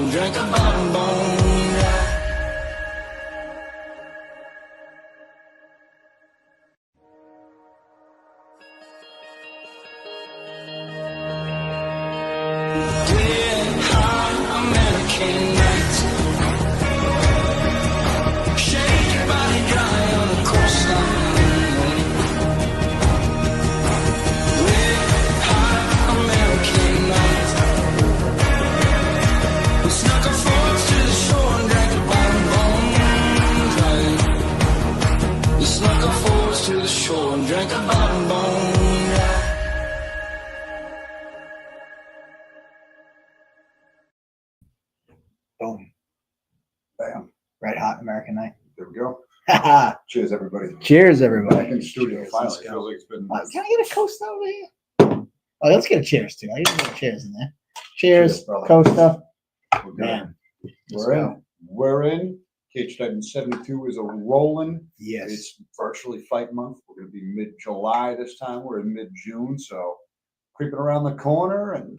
and drank a bottom bone. Boom. Bam. Red hot American night. There we go. Cheers, everybody. Cheers, everybody. Back in the studio Cheers, finally. let's go. Feels like it's been. Can I get a Costa over here? Oh, let's get a cheers too. I usually get cheers in there. Cheers, brother. Costa. We're good. Man. We're in. We're in. Cage Titan 72 is a rolling. Yes. It's virtually fight month. We're going to be mid-July this time. We're in mid-June, so creeping around the corner, and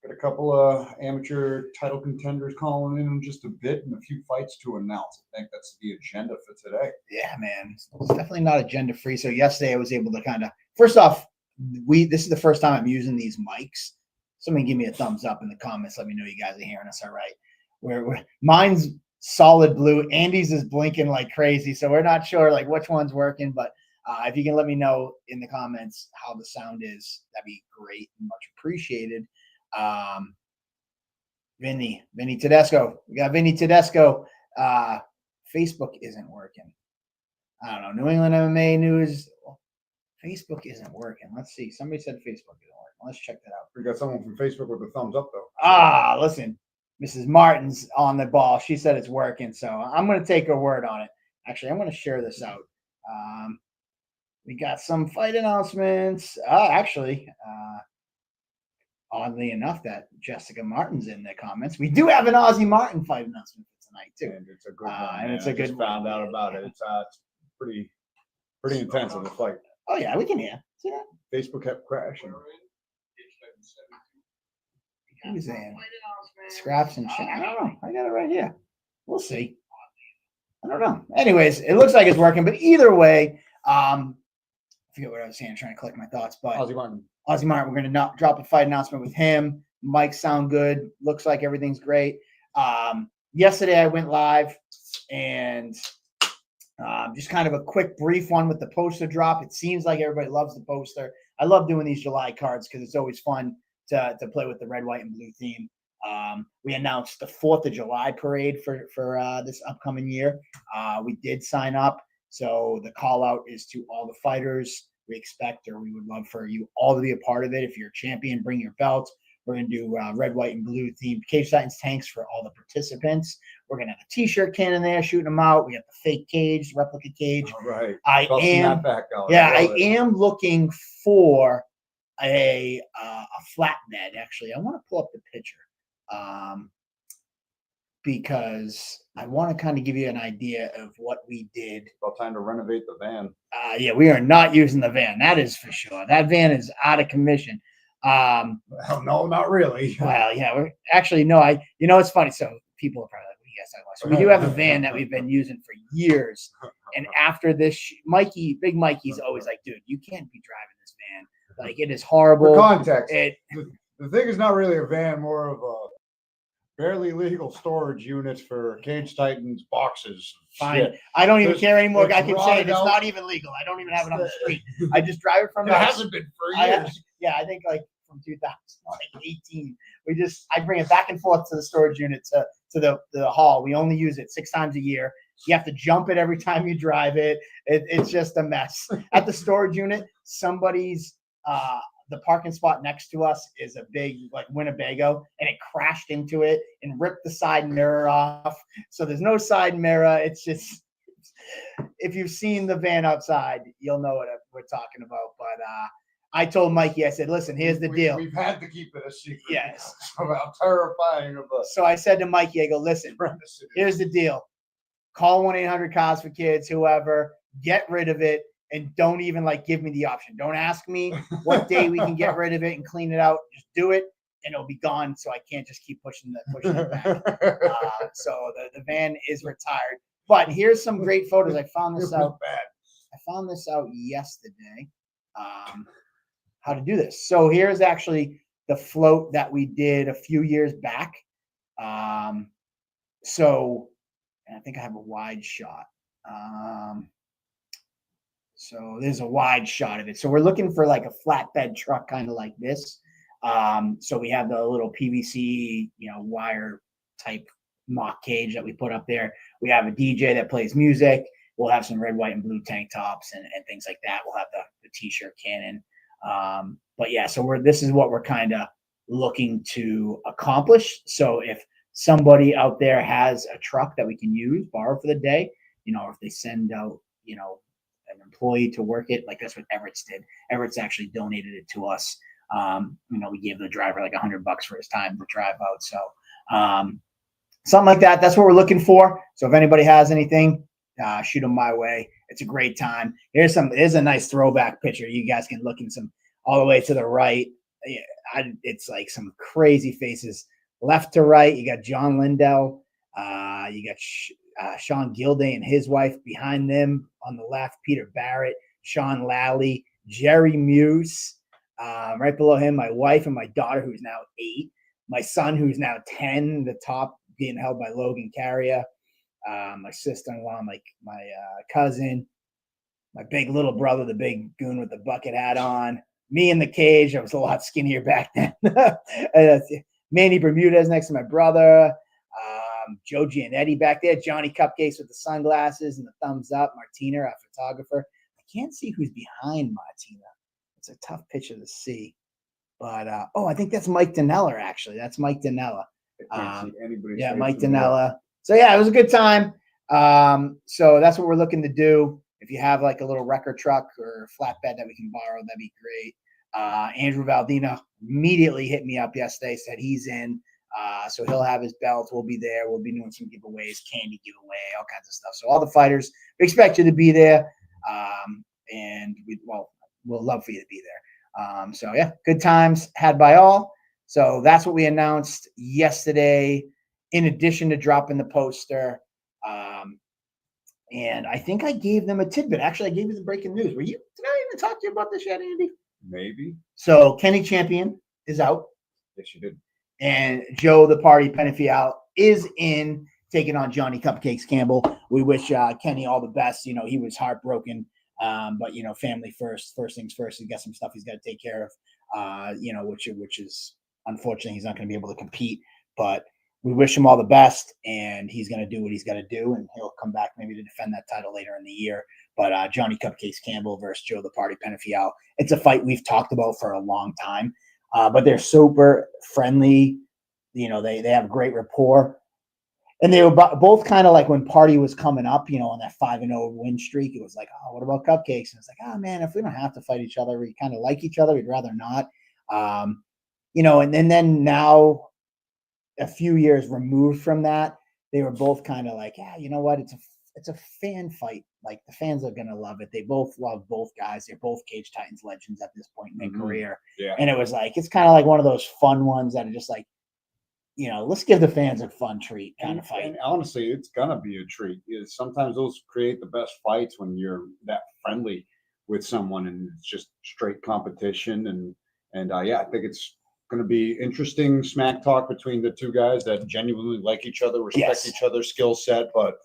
got a couple of amateur title contenders calling in just a bit and a few fights to announce. I think that's the agenda for today. Yeah, man. It's definitely not agenda free. So yesterday I was able to kind of, first off, this is the first time I'm using these mics. Somebody give me a thumbs up in the comments. Let me know you guys are hearing us all right. Where mine's solid blue. Andy's is blinking like crazy. So we're not sure like which one's working, but if you can let me know in the comments how the sound is, that'd be great and much appreciated. Vinny Tedesco. We got Vinny Tedesco. Facebook isn't working. I don't know. New England MMA News. Facebook isn't working. Let's see. Somebody said Facebook isn't working. Let's check that out. We got someone from Facebook with a thumbs up, though. Listen. Mrs. Martin's on the ball. She said it's working, so I'm going to take her word on it. Actually, I'm going to share this out. We got some fight announcements. Oddly enough, that Jessica Martin's in the comments. We do have an Ozzy Martin fight announcement for tonight too, And it's a good one. and it's I a good just found one. out about it. It's pretty intense of a fight. Oh yeah, we can hear. See that? Facebook kept crashing. He was saying scraps and shit. I don't know. I got it right here. We'll see. I don't know. Anyways, it looks like it's working, but either way, I forget what I was saying. Trying to collect my thoughts, but Ozzy Martin. We're going to drop a fight announcement with him. Mics sound good. Looks like everything's great. Yesterday I went live and just kind of a quick brief one with the poster drop. It seems like everybody loves the poster. I love doing these July cards because it's always fun to play with the red, white, and blue theme. We announced the 4th of July parade for this upcoming year. We did sign up. So the call out is to all the fighters. We expect, or we would love for you all to be a part of it. If you're a champion, bring your belt. We're going to do red, white, and blue themed Cage Titans tanks for all the participants. We're going to have a t-shirt cannon there shooting them out. We got the fake cage, replica cage. All right. I am looking for a flatbed, actually. I want to pull up the picture because I want to kind of give you an idea of what we did. About time to renovate the van. Yeah, we are not using the van. That is for sure. That van is out of commission. Well, no, not really. Well, yeah, we're actually no. It's funny. So people are probably like, "What are you guys talking about?" So we do have a van that we've been using for years. And after this, Big Mikey's always like, "Dude, you can't be driving this van. Like, it is horrible." For context, the thing is not really a van, more of a barely legal storage units for Cage Titans boxes. Fine. Shit. I don't even care anymore. I can say rotted it's out. not even legal. I don't even have it on the street. I just drive it from It hasn't been for years. I think like from 2018. I bring it back and forth to the storage unit to the hall. We only use it 6 times a year. You have to jump it every time you drive it. It's just a mess. At the storage unit, somebody's the parking spot next to us is a big like Winnebago, and it crashed into it and ripped the side mirror off. So there's no side mirror. It's just, if you've seen the van outside, you'll know what we're talking about. But I told Mikey, I said, listen, here's the deal. We've had to keep it a secret. Yes. About terrifying of us. So I said to Mikey, I go, listen, here's the deal. Call 1-800-COS for kids, whoever, get rid of it. And don't even give me the option. Don't ask me what day we can get rid of it and clean it out. Just do it and it'll be gone. So I can't just keep pushing it back. So the van is retired. But here's some great photos. I found this out. I found this out yesterday. How to do this. So here's actually the float that we did a few years back. So and I think I have a wide shot. So there's a wide shot of it. So we're looking for like a flatbed truck, kind of like this. So we have the little PVC, wire type mock cage that we put up there. We have a DJ that plays music. We'll have some red, white, and blue tank tops and things like that. We'll have the t-shirt cannon. But yeah, so this is what we're kind of looking to accomplish. So if somebody out there has a truck that we can borrow for the day, if they send out, an employee to work it, like that's what Everett's did. Everett's actually donated it to us. We gave the driver like $100 for his time to drive out. So something like that. That's what we're looking for. So if anybody has anything, shoot them my way. It's a great time. Here's a nice throwback picture. You guys can look in some all the way to the right. It's like some crazy faces left to right. You got John Lindell. You got Sean Gilday and his wife behind them on the left. Peter Barrett, Sean Lally, Jerry Muse. Right below him, my wife and my daughter, who's now 8. My son, who's now 10. The top being held by Logan Carrier. My sister-in-law, my cousin, my big little brother, the big goon with the bucket hat on. Me in the cage. I was a lot skinnier back then. Manny Bermudez next to my brother. Joe Gianetti back there. Johnny Cupcakes with the sunglasses and the thumbs up. Martina, our photographer. I can't see who's behind Martina. It's a tough picture to see. But, I think that's Mike Danella, actually. That's Mike Danella. Mike Danella. So, yeah, it was a good time. So that's what we're looking to do. If you have like a little wrecker truck or flatbed that we can borrow, that'd be great. Andrew Valdina immediately hit me up yesterday, said he's in. So he'll have his belt. We'll be there. We'll be doing some giveaways, candy giveaway, all kinds of stuff. So all the fighters, we expect you to be there. And we'll love for you to be there. So yeah, good times had by all. So that's what we announced yesterday, in addition to dropping the poster. And I think I gave them a tidbit. Actually, I gave you the breaking news. Did I even talk to you about this yet, Andy? Maybe. So Kenny Champion is out. Yes, you did. And Joe the Party Penafiel is in, taking on Johnny Cupcakes Campbell. We wish Kenny all the best. He was heartbroken. But family first things first. He's got some stuff he's got to take care of, which is unfortunately he's not going to be able to compete, but we wish him all the best, and he's going to do what he's got to do, and he'll come back maybe to defend that title later in the year. But Johnny Cupcakes Campbell versus Joe the Party Penafiel. It's a fight we've talked about for a long time, but they're super friendly. They have great rapport. And they were both kind of like when Party was coming up, on that 5-0 win streak. It was like, oh, what about Cupcakes? And it's like, oh, man, if we don't have to fight each other, we kind of like each other. We'd rather not. And then now, a few years removed from that, they were both kind of like, yeah, you know what? It's a fan fight. Like, the fans are going to love it. They both love both guys. They're both Cage Titans legends at this point in their career. Yeah. And it was like, it's kind of like one of those fun ones that are just like, let's give the fans a fun treat kind of fight. And honestly, it's going to be a treat. Sometimes those create the best fights when you're that friendly with someone and it's just straight competition. And I think it's going to be interesting smack talk between the two guys that genuinely like each other, respect each other's skill set, but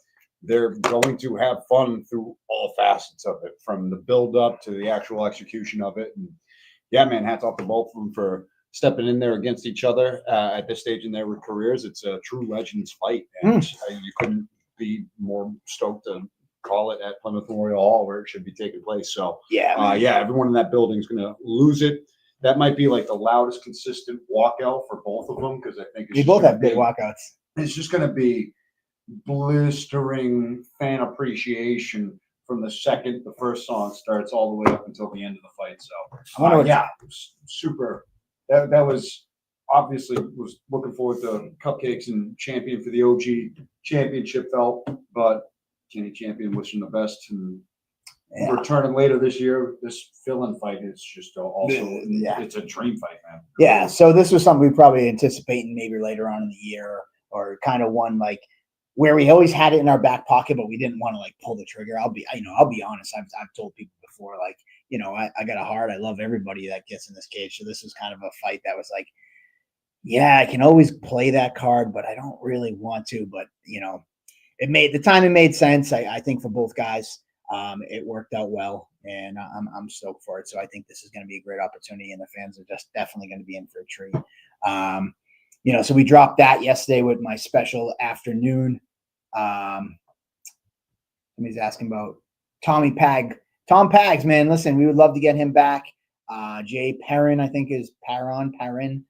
they're going to have fun through all facets of it, from the build up to the actual execution of it. And yeah, man, hats off to both of them for stepping in there against each other at this stage in their careers. It's a true legends fight, and you couldn't be more stoked to call it at Plymouth Memorial Hall where it should be taking place. So everyone in that building is going to lose it. That might be like the loudest consistent walkout for both of them, because I think they both have big walkouts. It's just going to be blistering fan appreciation from the second the first song starts all the way up until the end of the fight. So super. That was obviously was looking forward to Cupcakes and Champion for the OG championship belt, but Kenny Champion wishing the best, and returning later this year. This fill-in fight is just also it's a dream fight, man. Yeah. So this was something we probably anticipating maybe later on in the year, or kind of one like where we always had it in our back pocket, but we didn't want to like pull the trigger. I'll be honest. I've told people before, like, I got a heart. I love everybody that gets in this cage. So this was kind of a fight that was like, yeah, I can always play that card, but I don't really want to. But it made sense. I think for both guys, it worked out well, and I'm stoked for it. So I think this is going to be a great opportunity, and the fans are just definitely going to be in for a treat. So we dropped that yesterday with my special afternoon. Somebody's asking about Tom Pags, man. Listen, we would love to get him back. Jay Perrin, I think is Perrin.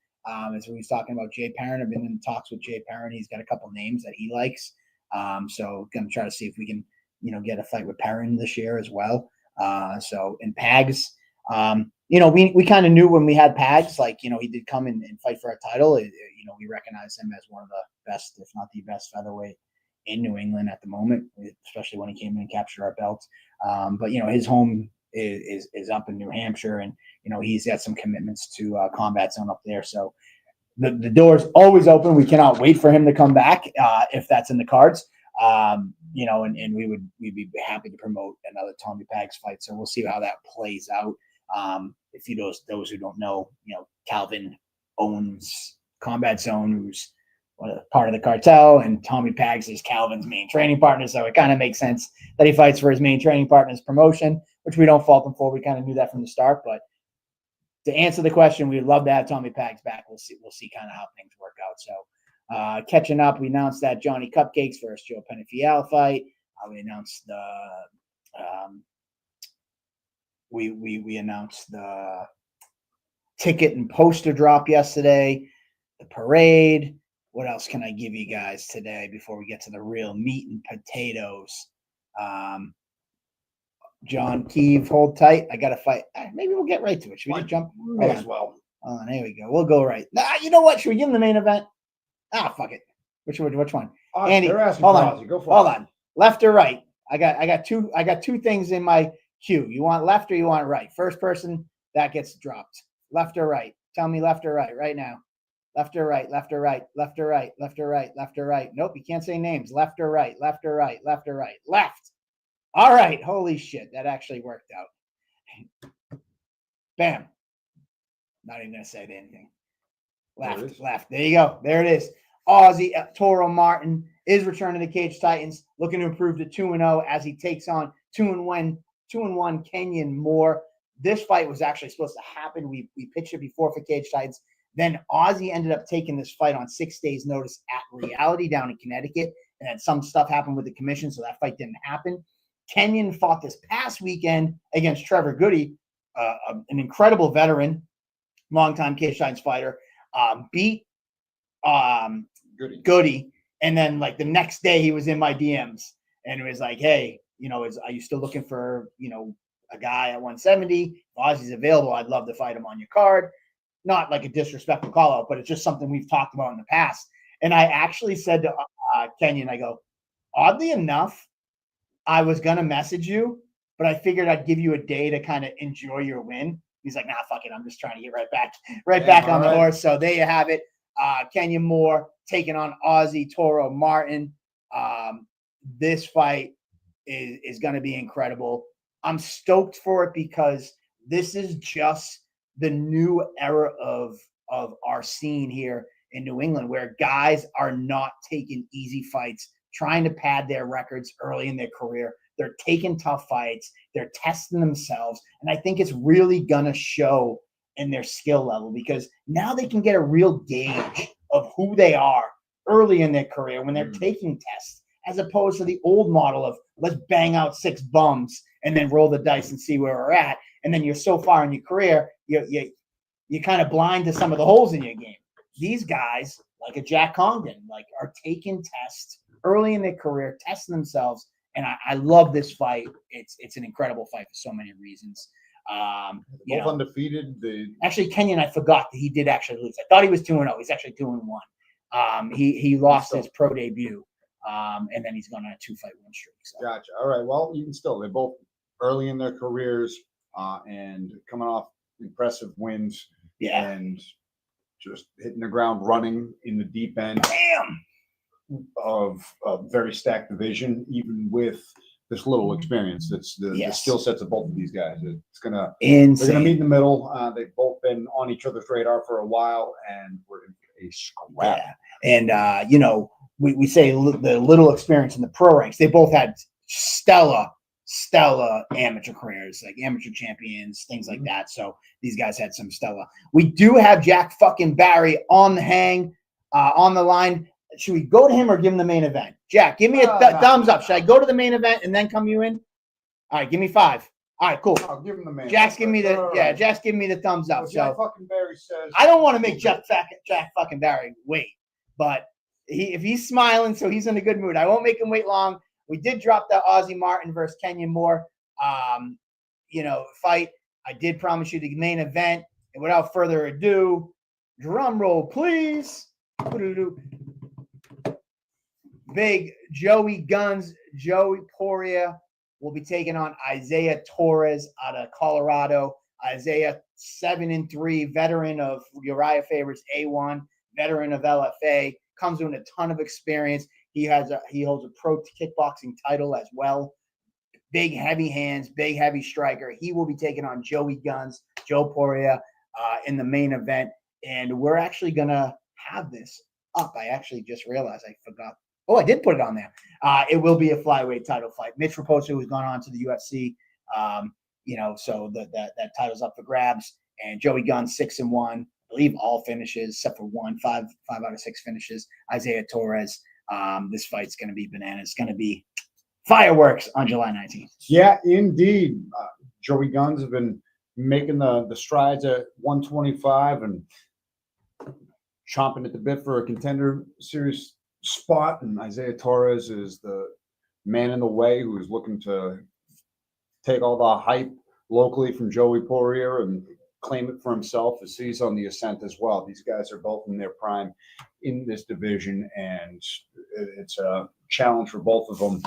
Is what he's talking about. Jay Perrin. I've been in talks with Jay Perrin. He's got a couple names that he likes. So going to try to see if we can, get a fight with Perrin this year as well. And Pags, we kind of knew when we had Pags, like, he did come and fight for our title. We recognize him as one of the best, if not the best featherweight in New England at the moment, especially when he came in and captured our belt. But his home is up in New Hampshire, and, he's got some commitments to Combat Zone up there. So the door's always open. We cannot wait for him to come back if that's in the cards. And we'd be happy to promote another Tommy Pags fight. So we'll see how that plays out. If those who don't know, Calvin owns Combat Zone, who's part of the cartel, and Tommy Pags is Calvin's main training partner. So it kind of makes sense that he fights for his main training partner's promotion, which we don't fault him for. We kind of knew that from the start. But to answer the question, we'd love to have Tommy Pags back. We'll see kind of how things work out. So catching up, we announced that Johnny Cupcakes versus Joe Penafiel fight. We announced we announced the ticket and poster drop yesterday, the parade. What else can I give you guys today before we get to the real meat and potatoes? John Keeve, hold tight. I got to fight. Maybe we'll get right to it. Should we just jump? May as well. There we go. We'll go right. You know what? Should we give him the main event? Fuck it. Which one? Andy, they're asking hold for on. Ozzy. Go for Hold it. on. Left or right? I got two things in my queue. You want left or you want right? First person that gets dropped. Left or right? Tell me left or right now. Left or right? Left or right? Left or right? Left or right? Left or right? Nope, you can't say names. Left or right? Left or right? Left or right? Left. All right. Holy shit. That actually worked out. Bam. Not even going to say anything. Left. There you go. There it is. Ozzy Toro Martin is returning to Cage Titans, looking to improve to 2-0 as he takes on 2-1 Kenyon Moore. This fight was actually supposed to happen. We pitched it before for Cage Titans. Then Ozzy ended up taking this fight on 6 days' notice at Reality down in Connecticut, and then some stuff happened with the commission, so that fight didn't happen. Kenyon fought this past weekend against Trevor Goody, an incredible veteran, longtime Cage Titans fighter, beat Goody, and then like the next day he was in my DMs, and it was like, hey, are you still looking for a guy at 170? If Ozzy's available, I'd love to fight him on your card. Not like a disrespectful call out, but it's just something we've talked about in the past. And I actually said to Kenyon, I go, oddly enough, I was going to message you, but I figured I'd give you a day to kind of enjoy your win. He's like, nah, fuck it. I'm just trying to get right back on the horse. So there you have it. Kenyon Moore taking on Ozzy Toro Martin. This fight is going to be incredible. I'm stoked for it because this is just the new era of our scene here in New England, where guys are not taking easy fights, trying to pad their records early in their career. They're taking tough fights. They're testing themselves. And I think it's really going to show in their skill level, because now they can get a real gauge of who they are early in their career when they're taking tests, as opposed to the old model of let's bang out 6 bums and then roll the dice and see where we're at. And then you're so far in your career, you're kind of blind to some of the holes in your game. These guys, like a Jack Congdon, are taking tests early in their career, testing themselves. And I love this fight. It's an incredible fight for so many reasons. Both undefeated. Actually, Kenyon, I forgot that he did actually lose. I thought he was 2-0. He's actually 2-1. He lost his pro debut, and then he's gone on a 2-fight win streak. So. Gotcha. All right. Well, you can still. They're both early in their careers and coming off impressive wins. Yeah. And just hitting the ground running in the deep end. Damn. Of a very stacked division, even with this little experience. That's the skill sets of both of these guys. It's gonna Insane. They're gonna meet in the middle. They've both been on each other's radar for a while, and we're in a scrap. Yeah. And we say the little experience in the pro ranks. They both had stellar amateur careers, like amateur champions, things like that. So these guys had some stellar. We do have Jack fucking Barry on the on the line. Should we go to him or give him the main event? Jack, give me a thumbs up. Should I go to the main event and then come you in? All right, give me 5. All right, cool. I'll give him the main. Jack's giving me Jack's giving me the thumbs up. Well, Jack fucking Barry says I don't want to make Jack fucking Barry wait, but if he's smiling, so he's in a good mood. I won't make him wait long. We did drop the Ozzie Martin versus Kenyon Moore, fight. I did promise you the main event, and without further ado, drum roll, please. Big Joey Guns, Joey Poirier will be taking on Isaiah Torres out of Colorado. Isaiah, 7-3, veteran of Uriah Faber's A1, veteran of LFA, comes with a ton of experience. He holds a pro kickboxing title as well. Big, heavy hands, big, heavy striker. He will be taking on Joey Guns, Joe Poirier, in the main event. And we're actually going to have this up. I actually just realized I forgot. Oh, I did put it on there. It will be a flyweight title fight. Mitch Raposo has gone on to the UFC. So that title's up for grabs. And Joey Guns, 6-1. I believe all finishes except for one, 5 out of 6 finishes. Isaiah Torres. This fight's going to be bananas. It's going to be fireworks on July 19th. Yeah, indeed. Joey Guns have been making the strides at 125 and chomping at the bit for a contender series spot. And Isaiah Torres is the man in the way who is looking to take all the hype locally from Joey Poirier and claim it for himself as he's on the ascent as well. These guys are both in their prime in this division, and it's a challenge for both of them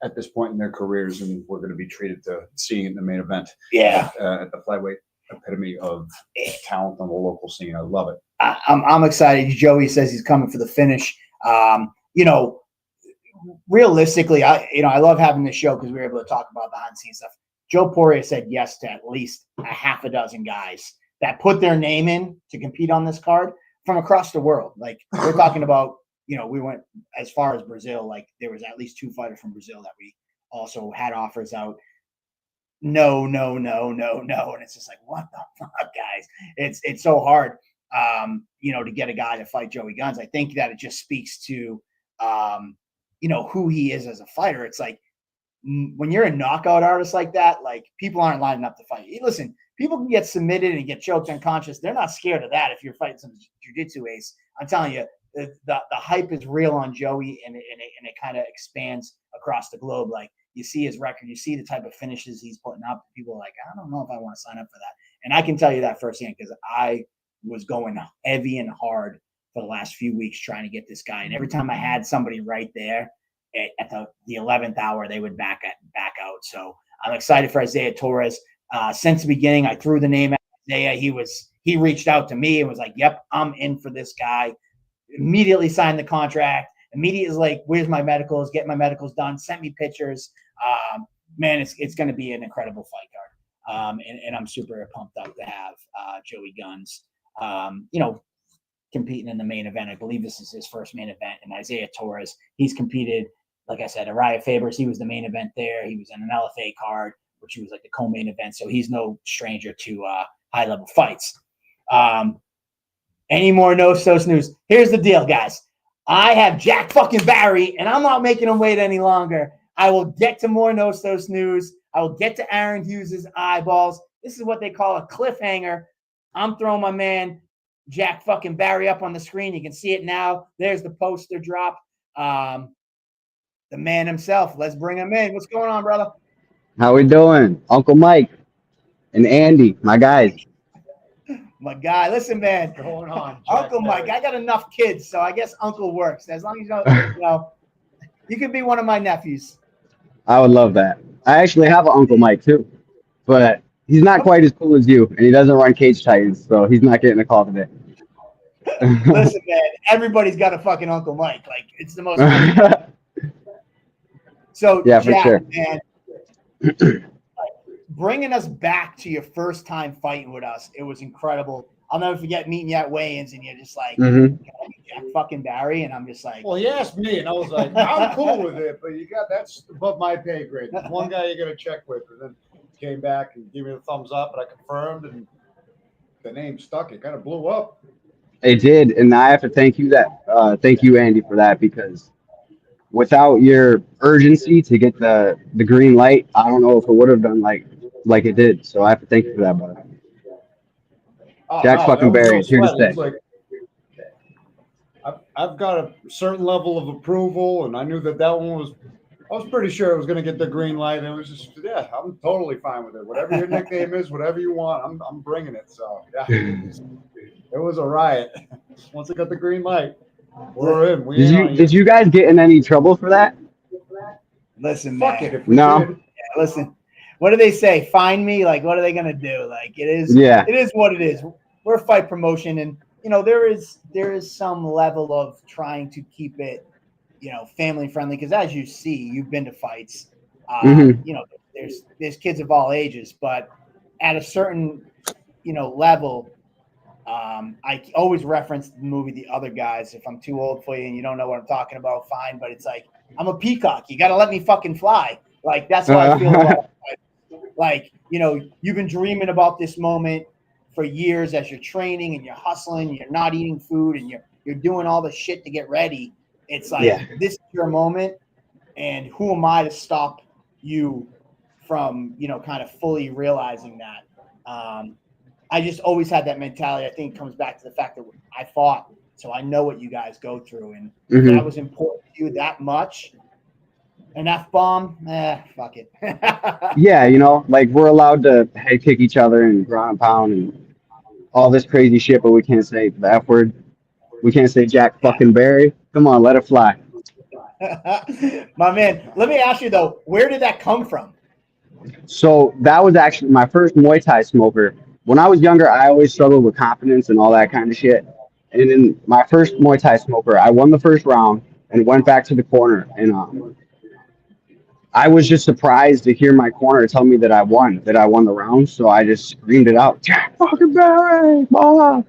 at this point in their careers, and we're going to be treated to seeing it in the main event. Yeah, at the flyweight epitome of talent on the local scene. I love it. I'm excited. Joey says he's coming for the finish. Realistically, I love having this show because we were able to talk about behind the scenes stuff. Joe Poirier said yes to at least a half a dozen guys that put their name in to compete on this card from across the world. Like we're talking about, we went as far as Brazil. Like there was at least 2 fighters from Brazil that we also had offers out. No. And it's just like, what the fuck, guys? It's so hard, to get a guy to fight Joey Guns. I think that it just speaks to, who he is as a fighter. It's like when you're a knockout artist like that, like people aren't lining up to fight. Listen, people can get submitted and get choked unconscious. They're not scared of that if you're fighting some jiu-jitsu ace. I'm telling you, the hype is real on Joey, and it kind of expands across the globe. Like you see his record, you see the type of finishes he's putting up. People are like, I don't know if I want to sign up for that. And I can tell you that firsthand because I was going heavy and hard for the last few weeks trying to get this guy. And every time I had somebody right there at the 11th hour, they would back out. So I'm excited for Isaiah Torres. Since the beginning, I threw the name at Isaiah. He reached out to me and was like, yep, I'm in for this guy. Immediately signed the contract. Immediately was like, where's my medicals? Get my medicals done. Sent me pictures. Man, it's going to be an incredible fight card. And I'm super pumped up to have Joey Guns, competing in the main event. I believe this is his first main event. And Isaiah Torres, he's competed, like I said, Uriah Faber's. He was the main event there. He was in an LFA card, which he was like the co-main event. So he's no stranger to high-level fights. Any more no-sos news? Here's the deal, guys. I have Jack fucking Barry, and I'm not making him wait any longer. I will get to more no-sos news. I will get to Aaron Hughes' eyeballs. This is what they call a cliffhanger. I'm throwing my man Jack fucking Barry up on the screen. You can see it now. There's the poster drop. The man himself. Let's bring him in. What's going on, brother? How we doing? Uncle Mike and Andy, my guys. My guy. Listen, man. What's going on, Uncle Mike. I got enough kids, so I guess Uncle works. As long as you don't, you can be one of my nephews. I would love that. I actually have an Uncle Mike too, but he's not quite as cool as you, and he doesn't run Cage Titans, so he's not getting a call today. Listen, man, everybody's got a fucking Uncle Mike. Like, it's the most common. So, Yeah, for Jack, sure. man, bringing us back to your first time fighting with us, it was incredible. I'll never forget meeting you at weigh-ins, and you're just like, Jack fucking Barry, and I'm just like, Well, he asked me, and I was like, I'm cool with it, but that's above my pay grade. There's one guy you got to check with, and then came back and gave me the thumbs up, and I confirmed, and the name stuck. It kind of blew up. It did, and I have to thank you, Andy, for that, because without your urgency to get the green light, I don't know if it would have done like it did. So I have to thank you for that, brother. Oh, Jack no, fucking there was Barry no is here to sweat. It stay. was like, I've got a certain level of approval, and I knew that one was. I was pretty sure it was going to get the green light, and it was just, yeah, I'm totally fine with it. Whatever your nickname is, whatever you want, I'm bringing it. So yeah, it was a riot. Once it got the green light, we're in. Did you guys get in any trouble for that? listen, Fuck man. it if we No. did. Yeah, listen, what do they say? Find me? Like, what are they gonna do? Like, it is what it is. We're a fight promotion, and there is some level of trying to keep it, family friendly. Because as you see, you've been to fights. There's kids of all ages, but at a certain level, I always reference the movie The Other Guys. If I'm too old for you and you don't know what I'm talking about, fine. But it's like, I'm a peacock. You got to let me fucking fly. Like, that's how I feel about it. Like, you've been dreaming about this moment for years as you're training and you're hustling, you're not eating food, and you're doing all the shit to get ready. It's like, this is your moment, and who am I to stop you from, kind of fully realizing that? I just always had that mentality. I think it comes back to the fact that I fought, so I know what you guys go through, and if that was important to you that much. An F-bomb, fuck it. Yeah, like we're allowed to head kick each other and ground and pound and all this crazy shit, but we can't say the F word. We can't say Jack fucking Barry. Come on, let it fly. My man, let me ask you though, where did that come from? So that was actually my first Muay Thai smoker. When I was younger, I always struggled with confidence and all that kind of shit. And in my first Muay Thai smoker, I won the first round and went back to the corner. And I was just surprised to hear my corner tell me that I won the round. So I just screamed it out, Jack fucking Barry, blah.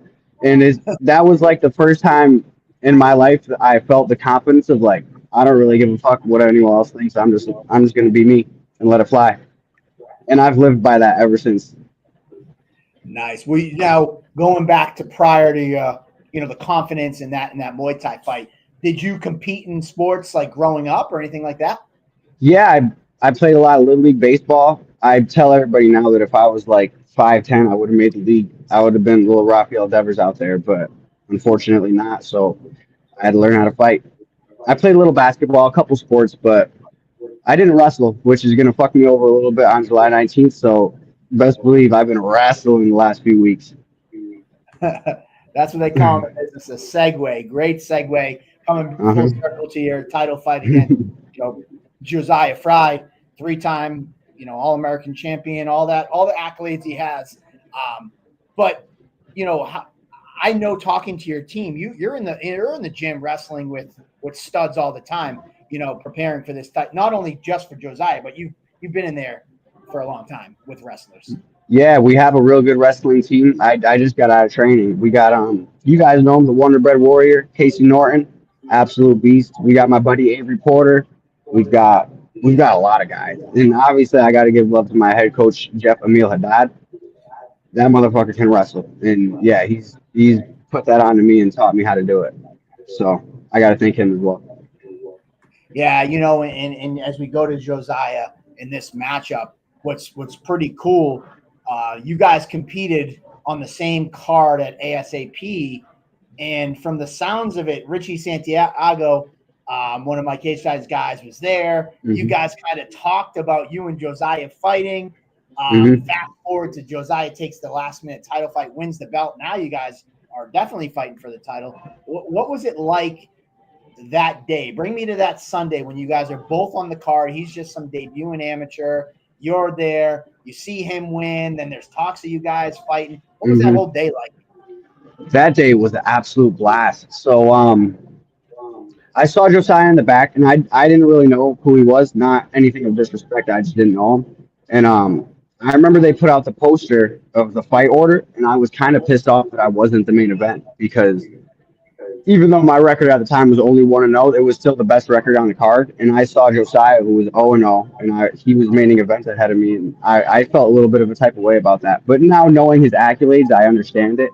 And that was like the first time in my life that I felt the confidence of like, I don't really give a fuck what anyone else thinks. I'm just gonna be me and let it fly. And I've lived by that ever since. Nice. We now going back to prior to the confidence in that Muay Thai fight. Did you compete in sports like growing up or anything like that? Yeah, I played a lot of Little League baseball. I tell everybody now that if I was like 5'10", I would have made the league. I would have been little Rafael Devers out there, but unfortunately not. So I had to learn how to fight. I played a little basketball, a couple sports, but I didn't wrestle, which is going to fuck me over a little bit on July 19th. So best believe I've been wrestling the last few weeks. That's what they call in the business, a segue. Great segue. Coming full circle to your title fight again. Joziah Fry, 3-time, All-American champion, all the accolades he has. But I know talking to your team, you're in the gym wrestling with studs all the time, preparing for this fight, not only just for Joziah, but you've been in there for a long time with wrestlers. Yeah, we have a real good wrestling team. I just got out of training. We got you guys know him, the Wonder Bread Warrior, Casey Norton, absolute beast. We got my buddy Avery Porter. We've got a lot of guys, and obviously I got to give love to my head coach Jeff Emil Haddad. That motherfucker can wrestle, and yeah, he's put that on to me and taught me how to do it. So I got to thank him as well. Yeah, and as we go to Joziah in this matchup, what's pretty cool, you guys competed on the same card at ASAP, and from the sounds of it, Richie Santiago, one of my Cage Size guys, was there. You guys kind of talked about you and Joziah fighting. Fast forward to Joziah takes the last-minute title fight, wins the belt. Now you guys are definitely fighting for the title. What was it like that day. Bring me to that Sunday when you guys are both on the card. He's just some debuting amateur. You're there. You see him win. Then there's talks of you guys fighting. What was that whole day like? That day was an absolute blast. So I saw Josiah in the back, and I didn't really know who he was. Not anything of disrespect. I just didn't know him. And I remember they put out the poster of the fight order, and I was kind of pissed off that I wasn't the main event because even though my record at the time was only 1-0, it was still the best record on the card. And I saw Josiah, who was 0-0, and he was main event ahead of me, and I felt a little bit of a type of way about that. But now knowing his accolades, I understand it.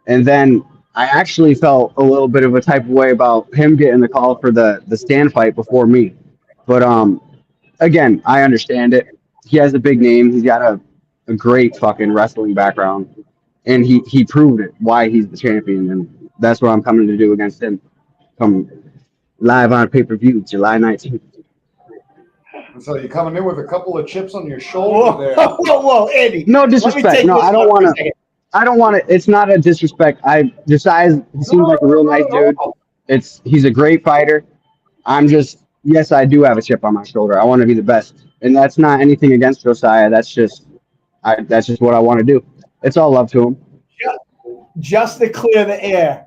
And then I actually felt a little bit of a type of way about him getting the call for the stand fight before me. But again, I understand it. He has a big name. He's got a great fucking wrestling background, and he proved it why he's the champion, and that's what I'm coming to do against him. Come live on pay-per-view July 19th. So you're coming in with a couple of chips on your shoulder there. Whoa, Andy. No disrespect. No, I don't want to. I don't want to. It's not a disrespect. Josiah, he seems like a real nice dude. He's a great fighter. I'm just, yes, I do have a chip on my shoulder. I want to be the best, and that's not anything against Josiah. That's just what I want to do. It's all love to him. Just to clear the air,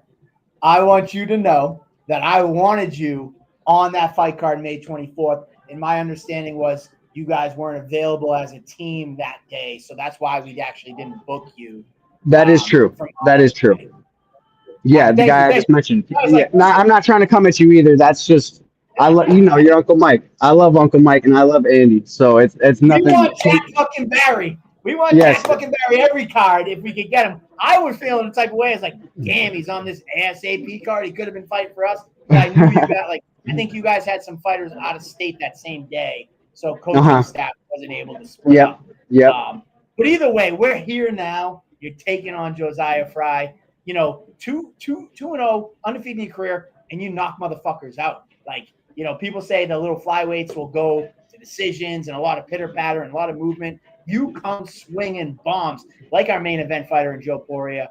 I want you to know that I wanted you on that fight card May 24th, and my understanding was you guys weren't available as a team that day, so that's why we actually didn't book you. That is true. That is true. Yeah, the guy I just mentioned. Yeah, I'm not trying to come at you either. That's just you're Uncle Mike. I love Uncle Mike and I love Andy. So it's nothing. We want Jack fucking Barry. We want Jack fucking Barry every card if we could get him. I was feeling the type of way. It's like, damn, he's on this ASAP card. He could have been fighting for us. But I knew you got I think you guys had some fighters out of state that same day, so coaching staff wasn't able to split up. Yeah. But either way, we're here now. You're taking on Joziah Fry. 2-0, undefeated in your career, and you knock motherfuckers out. People say the little flyweights will go to decisions and a lot of pitter patter and a lot of movement. You come swinging bombs like our main event fighter in Joe Poria.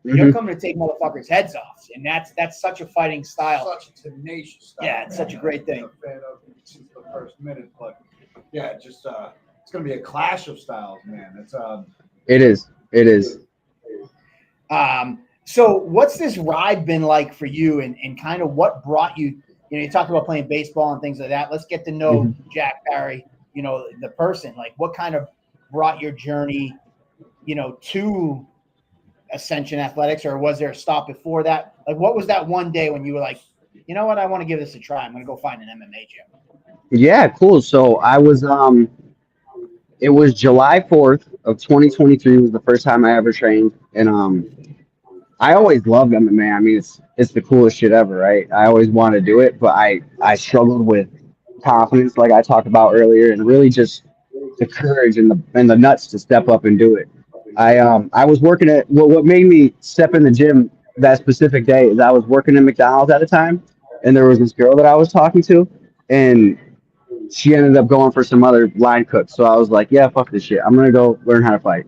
You're coming to take motherfuckers' heads off, and that's such a fighting style. Such a tenacious style. Yeah, it's such a great thing. I've been a fan of him since the first minute, but yeah, it's going to be a clash of styles, man. It is. So what's this ride been like for you, and kind of what brought you? You talked about playing baseball and things like that. Let's get to know Jack Barry, the person. Like, what kind of brought your journey, to Ascension Athletics, or was there a stop before that? Like, what was that one day when you were like, you know what, I want to give this a try. I'm going to go find an MMA gym. Yeah, cool. So I was, it was July 4th of 2023 was the first time I ever trained. And, I always loved MMA. I mean, it's the coolest shit ever, right? I always wanted to do it, but I struggled with confidence, like I talked about earlier, and really just the courage and the nuts to step up and do it. I was working at what made me step in the gym that specific day is I was working at McDonald's at the time, and there was this girl that I was talking to, and she ended up going for some other line cook. So I was like, yeah, fuck this shit. I'm gonna go learn how to fight.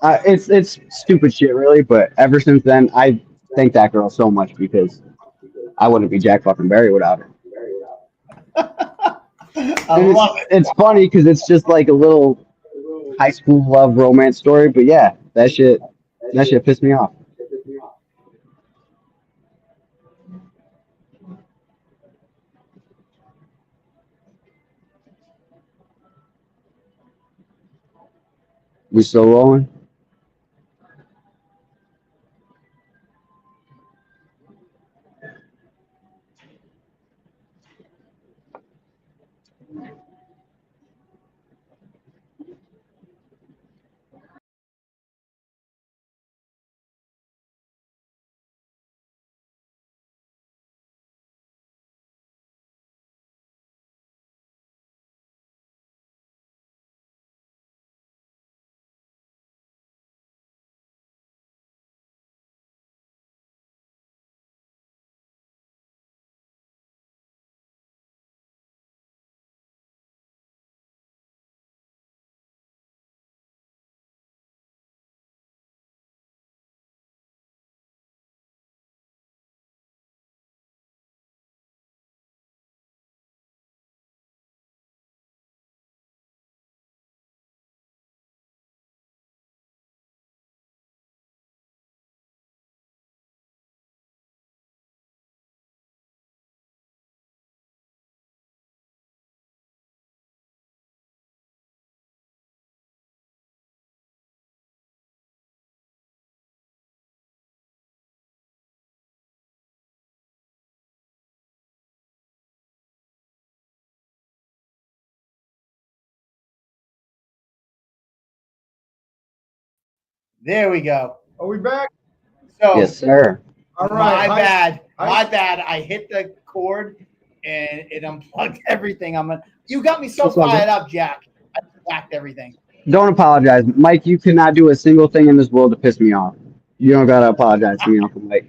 It's stupid shit, really. But ever since then, I thank that girl so much because I wouldn't be Jack fucking Barry without her. It's funny because it's just like a little high school love romance story. But yeah, that shit pissed me off. We still rolling? There we go. Are we back? So Yes, sir. All right. my bad. hi. My bad. I hit the cord and it unplugged everything. You got me so It's all good. fired up, Jack. I whacked everything. Don't apologize, Mike. You cannot do a single thing in this world to piss me off. You don't gotta apologize to me, Uncle Mike.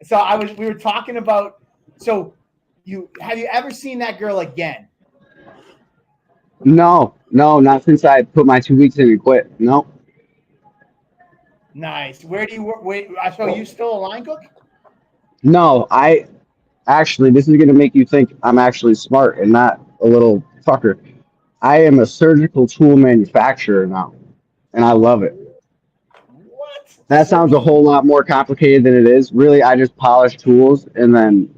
So we were talking about. So have you ever seen that girl again? No, not since I put my 2 weeks in and quit. No. Nice. Where do you work? Wait, so you still a line cook? No, I actually, this is gonna make you think I'm actually smart and not a little fucker. I am a surgical tool manufacturer now, and I love it. What? That sounds a whole lot more complicated than it is. Really, I just polish tools and then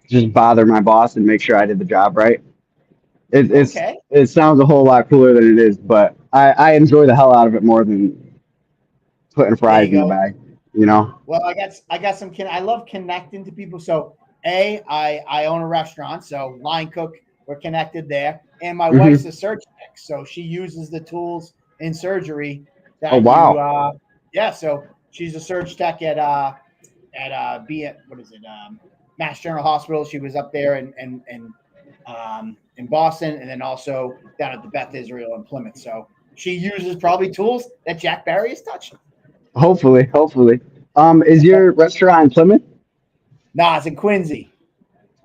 just bother my boss and make sure I did the job right. Okay. It sounds a whole lot cooler than it is, but I enjoy the hell out of it more than putting fries in the bag. You know. Well, I got some. I love connecting to people. So I own a restaurant, so line cook. We're connected there, and my wife's a surgeon, so she uses the tools in surgery. That Oh wow. yeah. So she's a surge tech at Mass General Hospital. She was up there in Boston, and then also down at the Beth Israel in Plymouth. So she uses probably tools that Jack Barry has touched. Hopefully. Is your restaurant in Plymouth? Nah, it's in Quincy.